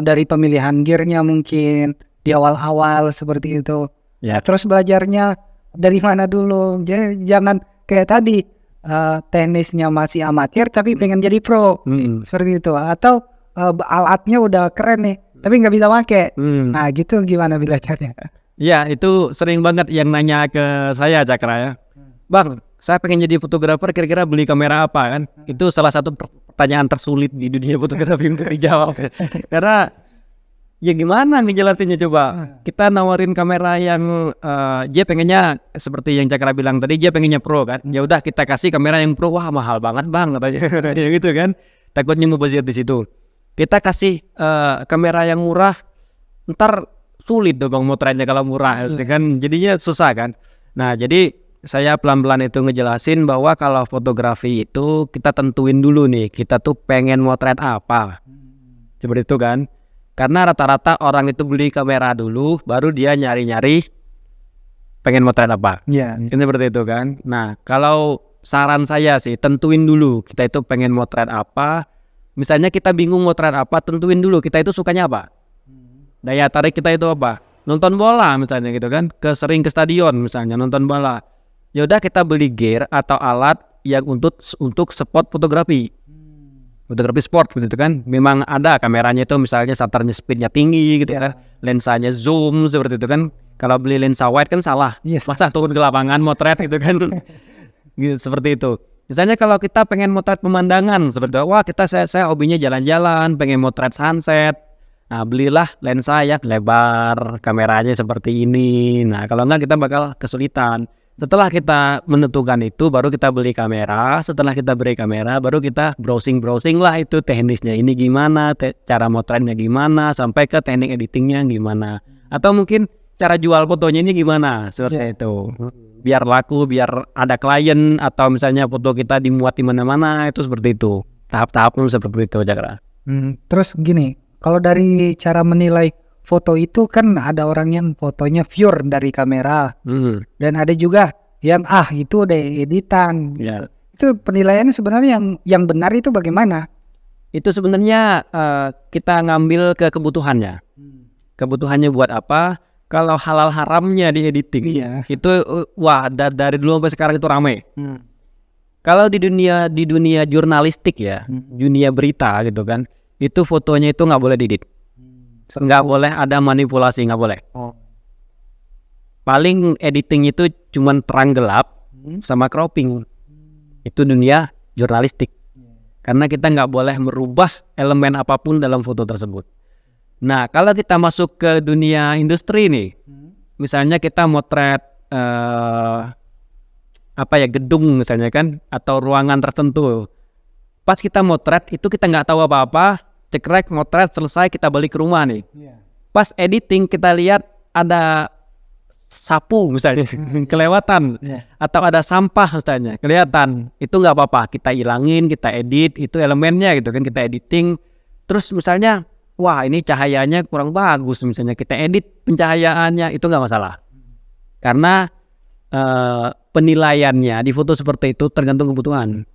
dari pemilihan gearnya mungkin di awal-awal seperti itu. Ya. Terus belajarnya dari mana dulu? Jadi jangan kayak tadi teknisnya masih amatir tapi pengen jadi pro, seperti itu. Atau alatnya udah keren nih, tapi nggak bisa pakai. Nah gitu gimana belajarnya? Ya itu sering banget yang nanya ke saya Cakra ya. Bang, saya pengen jadi fotografer, kira-kira beli kamera apa kan? Itu salah satu pertanyaan tersulit di dunia fotografi untuk dijawab. Karena ya gimana ngejelasinnya coba? Kita nawarin kamera yang dia pengennya seperti yang Cakra bilang tadi, dia pengennya pro kan? Ya udah kita kasih kamera yang pro, wah mahal banget bang katanya gitu kan? Takutnya mubazir di situ. Kita kasih kamera yang murah, ntar sulit dong bang motretnya kalau murah, gitu kan? Jadinya susah kan? Nah jadi saya pelan-pelan itu ngejelasin bahwa kalau fotografi itu kita tentuin dulu nih, kita tuh pengen motret apa, seperti itu kan? Karena rata-rata orang itu beli kamera dulu, baru dia nyari-nyari pengen motret apa. Ini seperti itu kan? Nah kalau saran saya sih tentuin dulu kita itu pengen motret apa. Misalnya kita bingung motret apa, tentuin dulu kita itu sukanya apa. Daya tarik kita itu apa? Nonton bola misalnya gitu kan, sering ke stadion misalnya nonton bola. Ya udah kita beli gear atau alat yang untuk spot fotografi. Fotografi sport gitu kan. Memang ada kameranya itu misalnya shutternya speednya tinggi gitu kan. Lensanya zoom seperti itu kan. Kalau beli lensa wide kan salah. Masa turun ke lapangan motret gitu kan. Gitu, seperti itu. Misalnya kalau kita pengen motret pemandangan seperti itu, wah saya hobinya jalan-jalan, pengen motret sunset. Nah belilah lensa yang lebar, kameranya seperti ini. Nah kalau enggak kita bakal kesulitan. Setelah kita menentukan itu, baru kita beli kamera. Setelah kita beli kamera, baru kita browsing lah itu teknisnya ini gimana, cara motretnya gimana, sampai ke teknik editingnya gimana. Atau mungkin cara jual fotonya ini gimana, seperti itu. Biar laku, biar ada klien, atau misalnya foto kita dimuat di mana-mana, itu seperti itu. Tahap-tahapnya seperti itu, Cakra. Terus gini, kalau dari cara menilai foto itu kan ada orang yang fotonya pure dari kamera, dan ada juga yang itu udah editan. Itu penilaiannya sebenarnya yang benar itu bagaimana? Itu sebenarnya kita ngambil ke kebutuhannya. Kebutuhannya buat apa? Kalau halal haramnya di editing, itu wah dari dulu sampai sekarang itu ramai. Kalau di dunia jurnalistik ya, dunia berita gitu kan, itu fotonya itu nggak boleh diedit. Nggak boleh ada manipulasi, nggak boleh. Paling editing itu cuman terang gelap sama cropping. Itu dunia jurnalistik. Karena kita nggak boleh merubah elemen apapun dalam foto tersebut. Nah kalau kita masuk ke dunia industri nih, misalnya kita motret gedung misalnya kan, atau ruangan tertentu. Pas kita motret itu kita nggak tahu apa-apa. Cekrek motret selesai kita balik ke rumah nih. Pas editing kita lihat ada sapu misalnya kelewatan, atau ada sampah misalnya kelihatan, itu nggak apa-apa, kita ilangin, kita edit, itu elemennya gitu kan, kita editing. Terus misalnya, wah ini cahayanya kurang bagus, misalnya kita edit pencahayaannya, itu nggak masalah. Karena penilaiannya di foto seperti itu tergantung kebutuhan.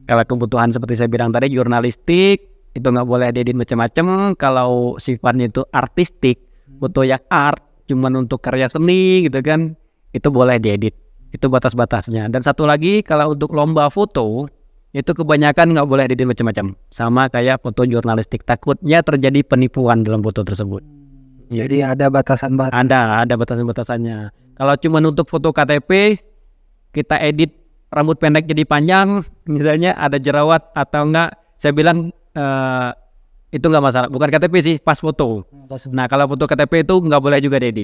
Kalau kebutuhan seperti saya bilang tadi jurnalistik, itu nggak boleh diedit macam-macam. Kalau sifatnya itu artistik, foto yang art, cuman untuk karya seni gitu kan, itu boleh diedit. Itu batas-batasnya. Dan satu lagi, kalau untuk lomba foto, itu kebanyakan nggak boleh diedit macam-macam. Sama kayak foto jurnalistik, takutnya terjadi penipuan dalam foto tersebut. Jadi ada batasan-batasan. Ada batasan-batasannya. Kalau cuma untuk foto KTP, kita edit rambut pendek jadi panjang, misalnya ada jerawat atau enggak, saya bilang itu nggak masalah. Bukan KTP sih, pas foto. Nah kalau foto KTP itu nggak boleh juga diedit.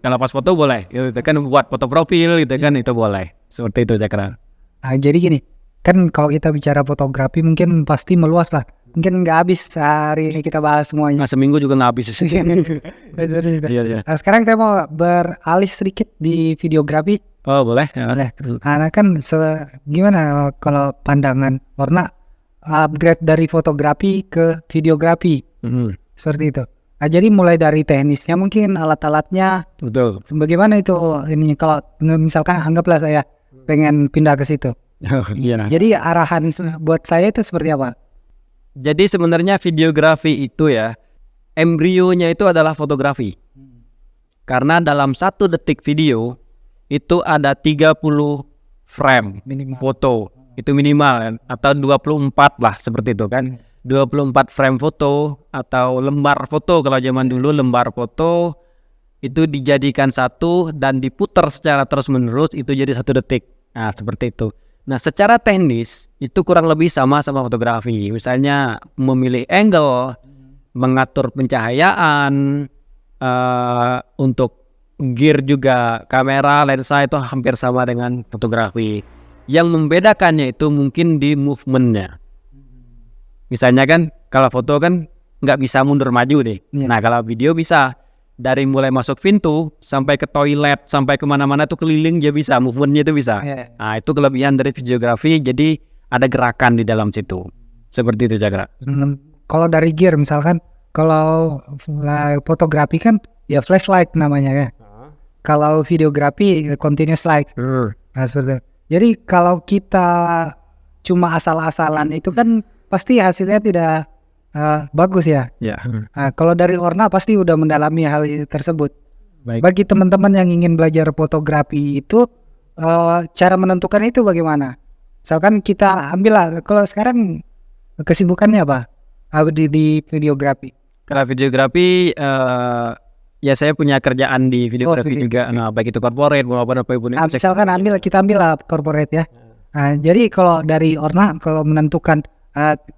Kalau pas foto boleh, itu kan buat foto profil gitu kan, itu boleh. Seperti itu Cakra. Jadi gini, kan kalau kita bicara fotografi mungkin pasti meluas lah. Mungkin nggak habis hari ini kita bahas semuanya. Nah seminggu juga nggak habis. Iya. Nah, sekarang saya mau beralih sedikit di videografi. Oh boleh. Nah kan gimana kalau pandangan Orna upgrade dari fotografi ke videografi seperti itu. Nah, jadi mulai dari teknisnya mungkin alat-alatnya. Betul. Bagaimana itu ini kalau misalkan anggaplah saya pengen pindah ke situ. Iya. Jadi arahan buat saya itu seperti apa? Jadi sebenarnya videografi itu ya, embrionya itu adalah fotografi. Karena dalam 1 detik video itu ada 30 frame Minimal. foto. Itu minimal kan? Atau 24 lah seperti itu kan. 24 frame foto atau lembar foto, kalau zaman dulu lembar foto itu dijadikan satu dan diputar secara terus-menerus, itu jadi 1 detik. Nah seperti itu. Nah secara teknis itu kurang lebih sama fotografi. Misalnya memilih angle, mengatur pencahayaan, untuk gear juga, kamera, lensa itu hampir sama dengan fotografi. Yang membedakannya itu mungkin di movementnya. Misalnya kan kalau foto kan nggak bisa mundur maju deh. Nah kalau video bisa, dari mulai masuk pintu sampai ke toilet sampai kemana-mana tuh keliling dia bisa, movementnya itu bisa. Nah itu kelebihan dari videografi, jadi ada gerakan di dalam situ. Seperti itu Cakra. Kalau dari gear misalkan, kalau fotografi kan ya flashlight namanya ya. Kalau videografi continuous light. Nah seperti itu. Jadi kalau kita cuma asal-asalan itu kan pasti hasilnya tidak bagus ya. Nah, kalau dari Orna pasti udah mendalami hal tersebut. Baik. Bagi teman-teman yang ingin belajar fotografi itu cara menentukan itu bagaimana? Misalkan kita ambil lah, kalau sekarang kesibukannya apa? Di videografi. Kalau videografi ya saya punya kerjaan di videografi juga. Nah baik itu corporate maupun apapun. Misalkan kita ambil lah corporate ya. Nah, jadi kalau dari Orna kalau menentukan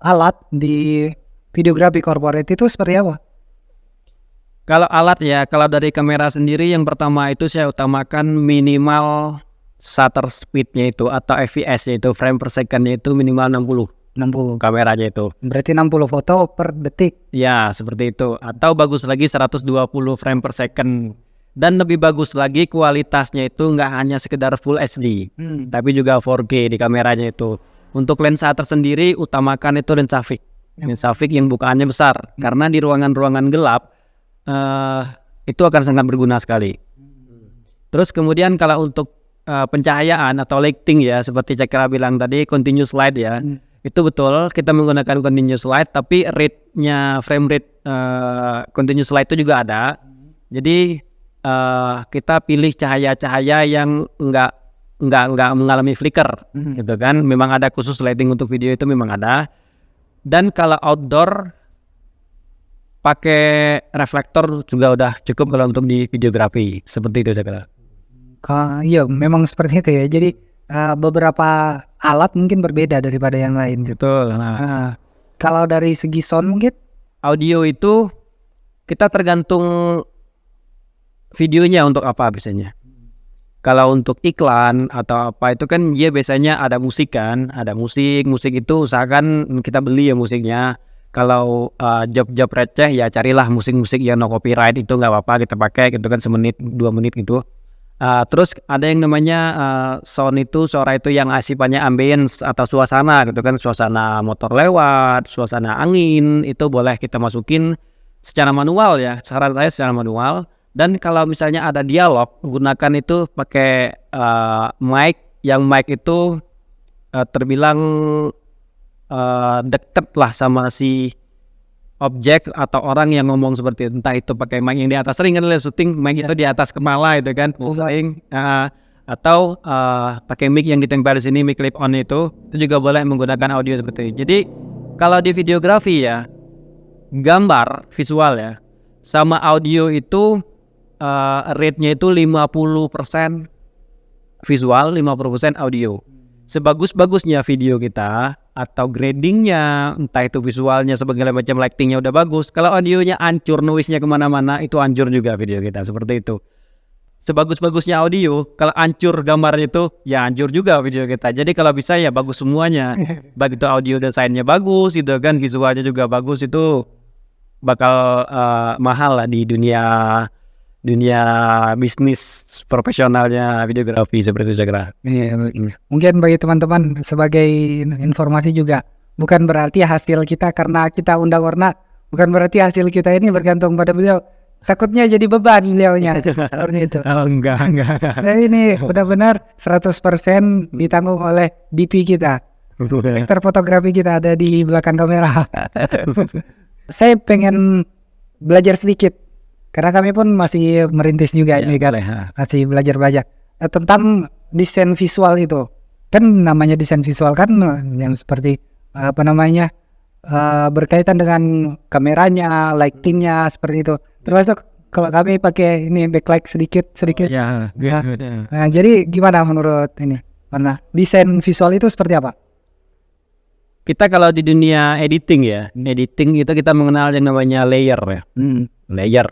alat di videografi corporate itu seperti apa? Kalau alat ya, kalau dari kamera sendiri yang pertama itu saya utamakan minimal shutter speednya itu atau fps-nya itu, frame per second-nya itu minimal 60 kameranya itu. Berarti 60 foto per detik. Ya seperti itu. Atau bagus lagi 120 frame per second. Dan lebih bagus lagi kualitasnya itu nggak hanya sekedar Full HD, tapi juga 4K di kameranya itu. Untuk lensa tersendiri utamakan itu lensa fix. Lensa fix yang bukaannya besar. Karena di ruangan-ruangan gelap itu akan sangat berguna sekali. Terus kemudian kalau untuk pencahayaan atau lighting ya, seperti Cakra bilang tadi, continuous light ya. Itu betul, kita menggunakan continuous light, tapi rate-nya, frame rate continuous light itu juga ada. Jadi kita pilih cahaya-cahaya yang enggak mengalami flicker, gitu kan. Memang ada khusus lighting untuk video itu, memang ada. Dan kalau outdoor pakai reflektor juga udah cukup kalau untuk di videografi. Seperti itu saya kira. Iya, memang seperti itu ya. Jadi beberapa alat mungkin berbeda daripada yang lain. Betul. Kalau dari segi sound mungkin? Audio itu kita tergantung videonya untuk apa biasanya. Kalau untuk iklan atau apa itu kan dia biasanya ada musik kan, ada musik itu usahakan kita beli ya musiknya. Kalau job-job receh ya carilah musik-musik yang no copyright, itu nggak apa-apa kita pakai gitu kan, 1 menit 2 menit gitu. Terus ada yang namanya sound itu, suara itu yang sifatnya ambience atau suasana gitu kan, suasana motor lewat, suasana angin, itu boleh kita masukin secara manual ya, saran saya secara manual. Dan kalau misalnya ada dialog, gunakan itu pakai mic, yang mic itu terbilang deket lah sama si objek atau orang yang ngomong seperti itu. Entah itu pakai mic yang di atas, sering kan syuting mic itu di atas kepala itu kan, sering atau pakai mic yang ditempel di sini, mic clip on itu juga boleh menggunakan audio seperti itu. Jadi kalau di videografi ya, gambar visual ya sama audio itu rate-nya itu 50% visual, 50% audio. Sebagus-bagusnya video kita atau gradingnya, entah itu visualnya segala macam, lightingnya udah bagus, kalau audionya hancur, noise-nya kemana-mana, itu hancur juga video kita, seperti itu. Sebagus-bagusnya audio, kalau hancur gambarnya itu, ya hancur juga video kita. Jadi kalau bisa ya bagus semuanya, baik itu audio desainnya bagus gitu kan, visualnya juga bagus, itu bakal mahal lah di dunia bisnis profesionalnya videografi, seperti itu saya kira. Mungkin bagi teman-teman sebagai informasi juga, bukan berarti hasil kita karena kita undang warna, bukan berarti hasil kita ini bergantung pada beliau. Takutnya jadi beban beliaunya. Seperti itu. Oh, enggak. Jadi ini benar-benar 100% ditanggung oleh DP kita. Direktur fotografi kita ada di belakang kamera. Saya pengen belajar sedikit, karena kami pun masih merintis juga ini kan, masih belajar tentang desain visual itu. Kan namanya desain visual kan yang seperti berkaitan dengan kameranya, lightingnya, seperti itu. Termasuk kalau kami pakai ini backlight sedikit. Nah, jadi gimana menurut ini? Karena desain visual itu seperti apa? Kita kalau di dunia editing itu kita mengenal yang namanya layer ya. Layer.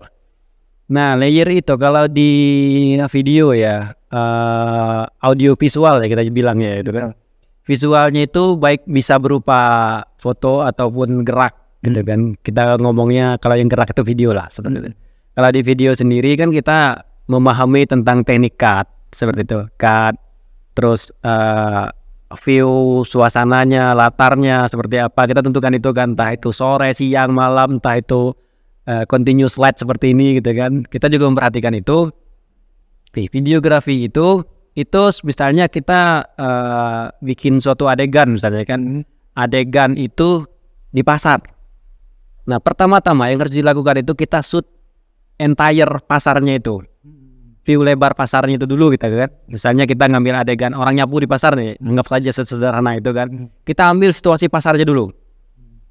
Nah, layer itu kalau di video ya, audio visual ya kita bilang ya itu kan. Visualnya itu baik bisa berupa foto ataupun gerak gitu kan. Kita ngomongnya kalau yang gerak itu video lah seperti itu. Kalau di video sendiri kan kita memahami tentang teknik cut seperti itu. Cut, terus view suasananya, latarnya seperti apa, kita tentukan itu kan, entah itu sore, siang, malam, entah itu continuous light seperti ini gitu kan. Kita juga memperhatikan itu. Videografi itu misalnya kita bikin suatu adegan misalnya kan, adegan itu di pasar. Nah, pertama-tama yang harus dilakukan itu kita shoot entire pasarnya itu, view lebar pasarnya itu dulu kita kan. Misalnya kita ngambil adegan orang nyapu di pasar nih, anggap saja sesederhana itu kan. Kita ambil situasi pasarnya dulu,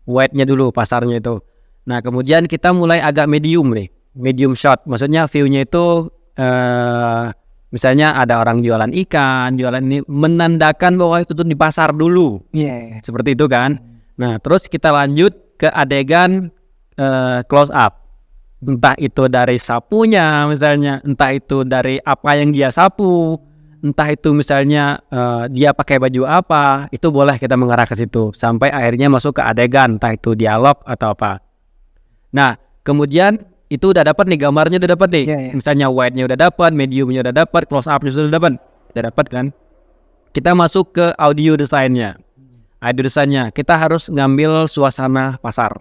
wide-nya dulu pasarnya itu. Nah, kemudian kita mulai agak medium nih, medium shot. Maksudnya view-nya itu misalnya ada orang jualan ikan, jualan ini, menandakan bahwa itu tuh di pasar dulu. Seperti itu kan. Nah, terus kita lanjut ke adegan close up. Entah itu dari sapunya misalnya, entah itu dari apa yang dia sapu, entah itu misalnya dia pakai baju apa, itu boleh kita mengarah ke situ sampai akhirnya masuk ke adegan, entah itu dialog atau apa. Nah, kemudian itu udah dapat nih, gambarnya udah dapat nih. Misalnya wide-nya udah dapat, medium-nya udah dapat, close up-nya sudah dapat kan. Kita masuk ke audio desainnya. Audio desainnya kita harus ngambil suasana pasar.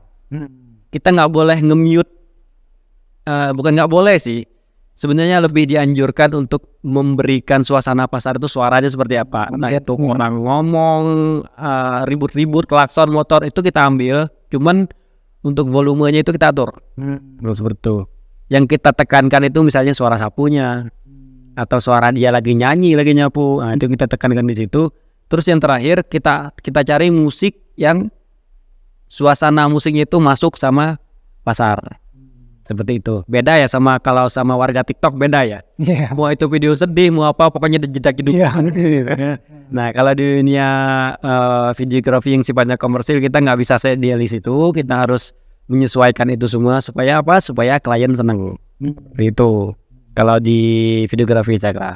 Kita nggak boleh nge-mute. Bukan nggak boleh sih, sebenarnya lebih dianjurkan untuk memberikan suasana pasar itu suaranya seperti apa. Nah, itu orang ngomong, ribut-ribut, klakson motor itu kita ambil, cuman untuk volumenya itu kita atur. Seperti itu. Yang kita tekankan itu misalnya suara sapunya atau suara dia lagi nyanyi, lagi nyapu. Nah, itu kita tekankan di situ. Terus yang terakhir kita cari musik yang suasana musiknya itu masuk sama pasar. Seperti itu. Beda ya sama kalau sama warga TikTok, beda ya. Mau itu video sedih, mau apa, pokoknya jejak hidup. Nah, kalau di dunia videografi yang sifatnya komersil, kita nggak bisa idealis itu. Kita harus menyesuaikan itu semua supaya apa? Supaya klien senang. Itu kalau di videografi saya kira.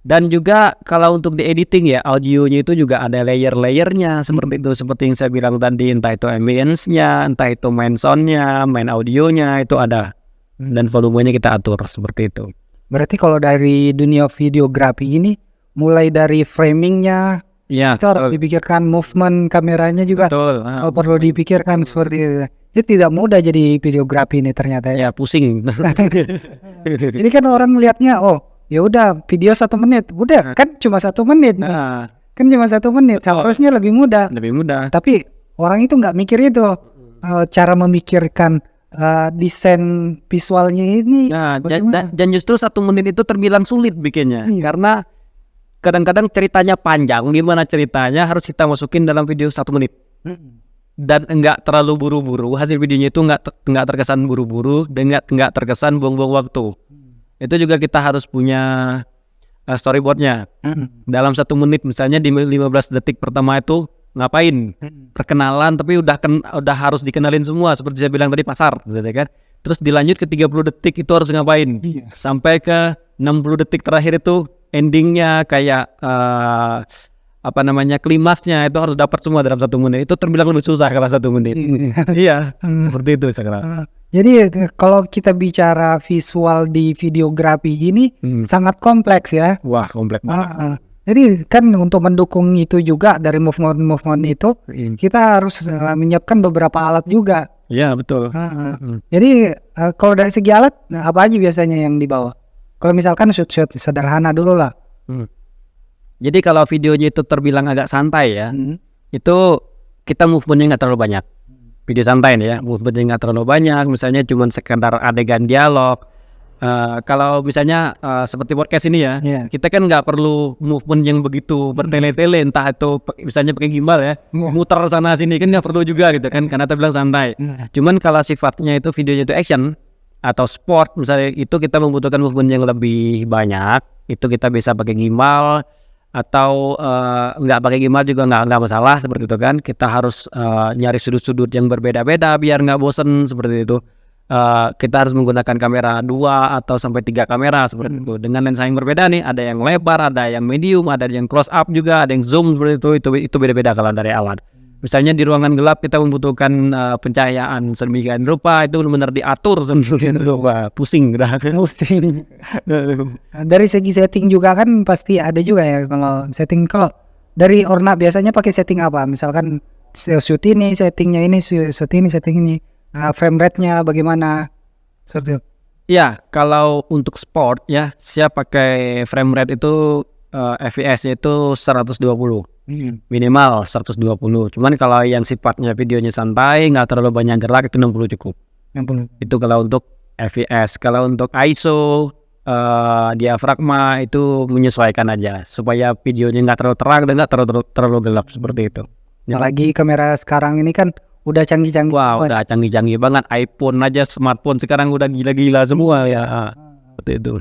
Dan juga kalau untuk di editing ya, audionya itu juga ada layer-layernya seperti itu, seperti yang saya bilang tadi, entah itu ambience-nya, entah itu main sound-nya, main audionya, itu ada. Dan volumenya kita atur seperti itu. Berarti kalau dari dunia videografi ini, mulai dari framingnya, Iya, itu harus dipikirkan, movement kameranya juga betul. perlu dipikirkan seperti itu. Jadi tidak mudah jadi videografi ini ternyata ya. Ya pusing. Ini kan orang melihatnya, oh ya udah video 1 menit, udah kan cuma 1 menit, Nah, kan cuma 1 menit, harusnya lebih mudah. lebih mudah. Tapi orang itu nggak mikir itu, cara memikirkan desain visualnya ini. Nah, bagaimana? dan justru 1 menit itu terbilang sulit bikinnya, Iya. karena kadang-kadang ceritanya panjang. Gimana ceritanya harus kita masukin dalam video 1 menit. Dan enggak terlalu buru-buru, hasil videonya itu enggak terkesan buru-buru dan enggak terkesan buang-buang waktu. Itu juga kita harus punya storyboardnya. Dalam 1 menit misalnya di 15 detik pertama itu ngapain? Perkenalan, tapi udah harus dikenalin semua seperti saya bilang tadi, pasar gitu kan. Terus dilanjut ke 30 detik itu harus ngapain? Iya. Sampai ke 60 detik terakhir itu endingnya kayak klimaksnya itu harus dapat semua dalam 1 menit. Itu terbilang lebih susah kalau 1 menit. Iya, seperti itu sekarang. Jadi kalau kita bicara visual di videografi ini sangat kompleks ya. Wah, kompleks banget. Jadi kan untuk mendukung itu juga dari movement itu kita harus menyiapkan beberapa alat juga. Iya, betul. Jadi kalau dari segi alat apa aja biasanya yang dibawa? Kalau misalkan shoot sederhana dulu lah. Jadi kalau videonya itu terbilang agak santai ya, itu kita movementnya nggak terlalu banyak. Video santai nih ya, movementnya nggak terlalu banyak. Misalnya cuma sekedar adegan dialog. Kalau misalnya seperti podcast ini ya, kita kan nggak perlu movement yang begitu bertele-tele, entah itu misalnya pakai gimbal ya, muter sana sini kan nggak perlu juga gitu kan, karena terbilang santai. Cuman kalau sifatnya itu videonya itu action atau sport misalnya, itu kita membutuhkan movement yang lebih banyak. Itu kita bisa pakai gimbal atau nggak pakai gimbal juga nggak masalah seperti itu kan. Kita harus nyari sudut-sudut yang berbeda-beda biar nggak bosen seperti itu. Kita harus menggunakan kamera 2 atau sampai 3 kamera seperti itu dengan lensa yang berbeda nih, ada yang lebar, ada yang medium, ada yang close up juga, ada yang zoom seperti itu beda-beda kalau dari alat. Misalnya di ruangan gelap kita membutuhkan pencahayaan sedemikian rupa, itu benar-benar diatur sedemikian rupa, pusing udah. Dari segi setting juga kan pasti ada juga ya kalau setting. Kalau dari Orna biasanya pakai setting apa? Misalkan shoot ini settingnya ini, shoot ini setting ini. Frame rate-nya bagaimana? Seperti itu. Ya, kalau untuk sport ya, saya pakai frame rate itu FPS-nya itu 120. Minimal 120. Cuman kalau yang sifatnya videonya santai, nggak terlalu banyak gerak, itu 60 cukup. 60. Itu kalau untuk FPS. Kalau untuk ISO, diafragma itu menyesuaikan aja supaya videonya nggak terlalu terang dan nggak terlalu gelap seperti itu. Apalagi kamera sekarang ini kan udah canggih-canggih. Wah, udah canggih-canggih banget. iPhone aja, smartphone sekarang udah gila-gila semua ya. Seperti itu.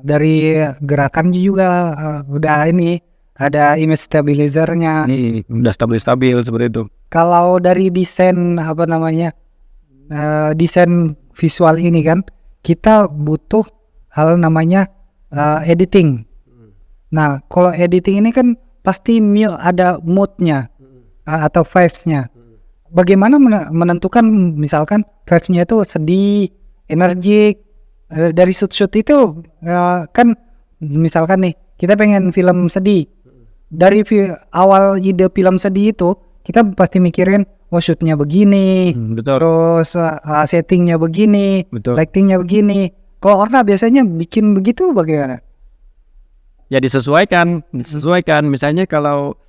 Dari gerakan juga udah ini ada image stabilizer-nya. Ini udah stabil seperti itu. Kalau dari desain desain visual ini kan kita butuh hal namanya editing. Nah, kalau editing ini kan pasti ada mood-nya atau vibes-nya. Bagaimana menentukan misalkan vibes-nya itu sedih, energik, dari shoot itu kan misalkan nih kita pengen film sedih, dari awal ide film sedih itu kita pasti mikirin shootnya begini, betul. Terus settingnya begini, betul. Lightingnya begini. Kalau Orna biasanya bikin begitu bagaimana? Ya disesuaikan. Misalnya kalau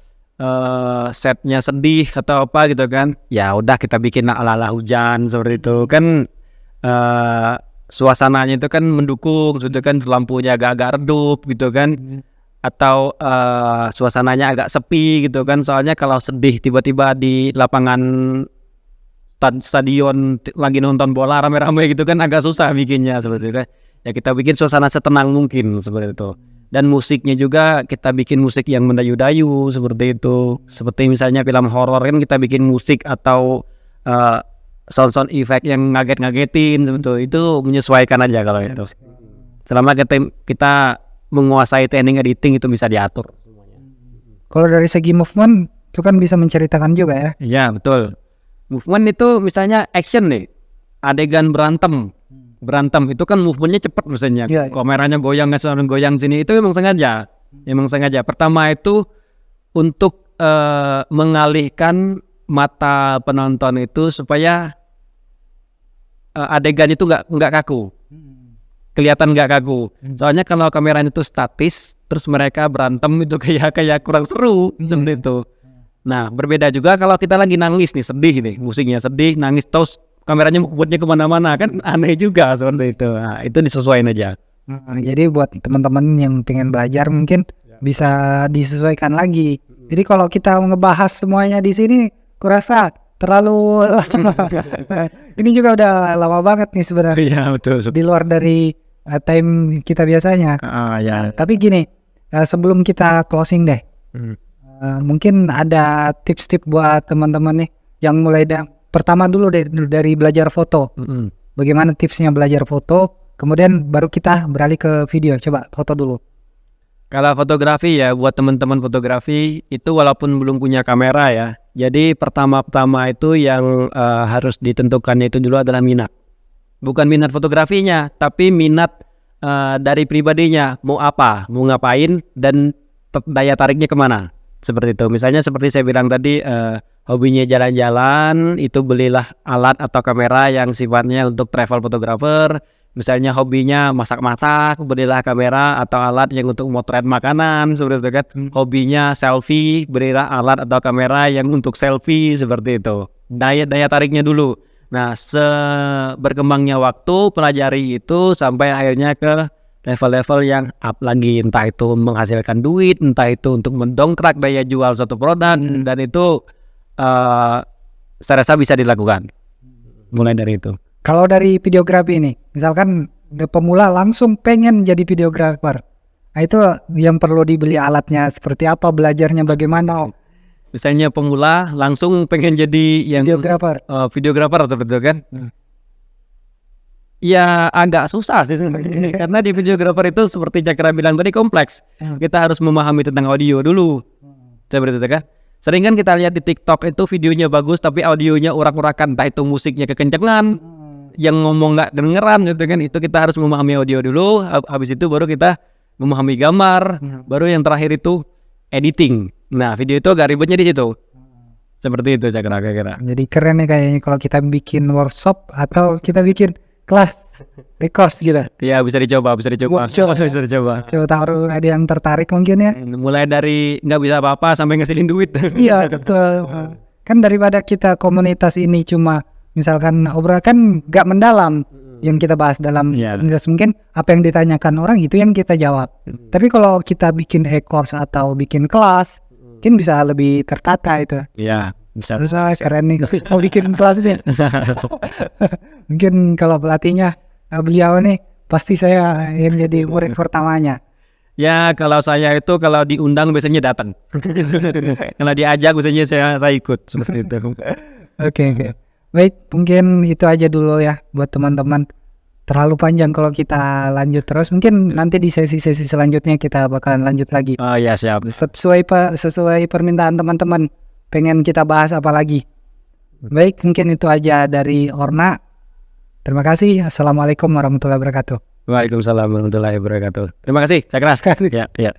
setnya sedih atau apa gitu kan, ya udah kita bikin ala-ala hujan seperti itu kan. Suasananya itu kan mendukung, gitu kan, lampunya agak-agak redup gitu kan, atau suasananya agak sepi gitu kan. Soalnya kalau sedih tiba-tiba di lapangan stadion lagi nonton bola rame-rame gitu kan agak susah bikinnya seperti itu kan. Ya kita bikin suasana setenang mungkin seperti itu. Dan musiknya juga kita bikin musik yang mendayu-dayu seperti itu. Seperti misalnya film horor kan kita bikin musik atau sound effect yang ngaget-ngagetin seperti itu menyesuaikan aja kalau itu. Selama kita menguasai teknik editing itu bisa diatur. Kalau dari segi movement itu kan bisa menceritakan juga ya. Iya betul. Movement itu misalnya action nih, adegan berantem. berantem itu kan movementnya cepat misalnya, Iya, iya. kameranya goyang sana goyang sini, itu memang sengaja. Pertama itu untuk mengalihkan mata penonton itu supaya adegan itu nggak kaku, kelihatan nggak kaku. Soalnya kalau kameranya itu statis, terus mereka berantem itu kayak kurang seru seperti itu. Nah, berbeda juga kalau kita lagi nangis nih, sedih nih, musiknya sedih, nangis terus kameranya buatnya kemana-mana, kan aneh juga seperti itu. Nah, itu disesuaikan aja. Jadi buat teman-teman yang pengen belajar mungkin bisa disesuaikan lagi. Jadi kalau kita ngebahas semuanya di sini, kurasa terlalu lama. Ini juga udah lama banget nih sebenarnya. Iya betul. Di luar dari time kita biasanya. Ya. Tapi gini, sebelum kita closing deh, mungkin ada tips-tips buat teman-teman nih yang mulai pertama dulu deh dari belajar foto. Bagaimana tipsnya belajar foto? Kemudian baru kita beralih ke video. Coba foto dulu. Kalau fotografi ya, buat teman-teman fotografi itu walaupun belum punya kamera ya, jadi pertama-tama itu yang harus ditentukan itu dulu adalah minat. Bukan minat fotografinya, tapi minat dari pribadinya, mau apa, mau ngapain, dan daya tariknya kemana. Seperti itu. Misalnya seperti saya bilang tadi, hobinya jalan-jalan, itu belilah alat atau kamera yang sifatnya untuk travel photographer. Misalnya hobinya masak-masak, belilah kamera atau alat yang untuk motret makanan, seperti itu kan. Hobinya selfie, belilah alat atau kamera yang untuk selfie, seperti itu. Daya tariknya dulu. Nah, berkembangnya waktu, pelajari itu sampai akhirnya ke level-level yang up lagi, entah itu menghasilkan duit, entah itu untuk mendongkrak daya jual suatu produk, dan itu saya rasa bisa dilakukan. Mulai dari itu. Kalau dari videografi ini, misalkan pemula langsung pengen jadi videografer, nah itu yang perlu dibeli alatnya seperti apa, belajarnya bagaimana? Misalnya pemula langsung pengen jadi yang videografer seperti itu kan? Ya agak susah sih sebenarnya. Karena di videografer itu seperti Cakra bilang tadi kompleks. Kita harus memahami tentang audio dulu, seperti itu kan? Sering kan kita lihat di TikTok itu videonya bagus tapi audionya urak-urakan, entah itu musiknya kekencengan, yang ngomong nggak kedengeran gitu kan. Itu kita harus memahami audio dulu, habis itu baru kita memahami gambar, baru yang terakhir itu editing. Nah, video itu agak ribetnya di situ. Seperti itu Cakra kira-kira. Jadi keren ya kayaknya kalau kita bikin workshop atau kita bikin kelas di course gitu. Ya bisa dicoba. Bisa dicoba. Coba tahu ada yang tertarik mungkin ya. Mulai dari nggak bisa apa-apa sampai ngasilin duit. Iya betul. Kan daripada kita komunitas ini cuma misalkan obrolan kan nggak mendalam yang kita bahas dalam komunitas, mungkin apa yang ditanyakan orang itu yang kita jawab. Tapi kalau kita bikin e-course atau bikin kelas, mungkin bisa lebih tertata itu. Iya. Bisa. Keren nih mau bikin kelas ini. Mungkin kalau pelatihnya beliau nih pasti saya yang jadi murid pertamanya. Ya kalau saya itu kalau diundang biasanya datang. Kalau diajak biasanya saya ikut seperti itu. Oke. Baik, mungkin itu aja dulu ya buat teman-teman. Terlalu panjang kalau kita lanjut terus. Mungkin nanti di sesi-sesi selanjutnya kita bakalan lanjut lagi. Oh ya siap. Sesuai permintaan teman-teman. Pengen kita bahas apa lagi? Baik, mungkin itu aja dari Orna. Terima kasih. Assalamualaikum warahmatullahi wabarakatuh. Waalaikumsalam warahmatullahi wabarakatuh. Terima kasih. Saya keras. Ya.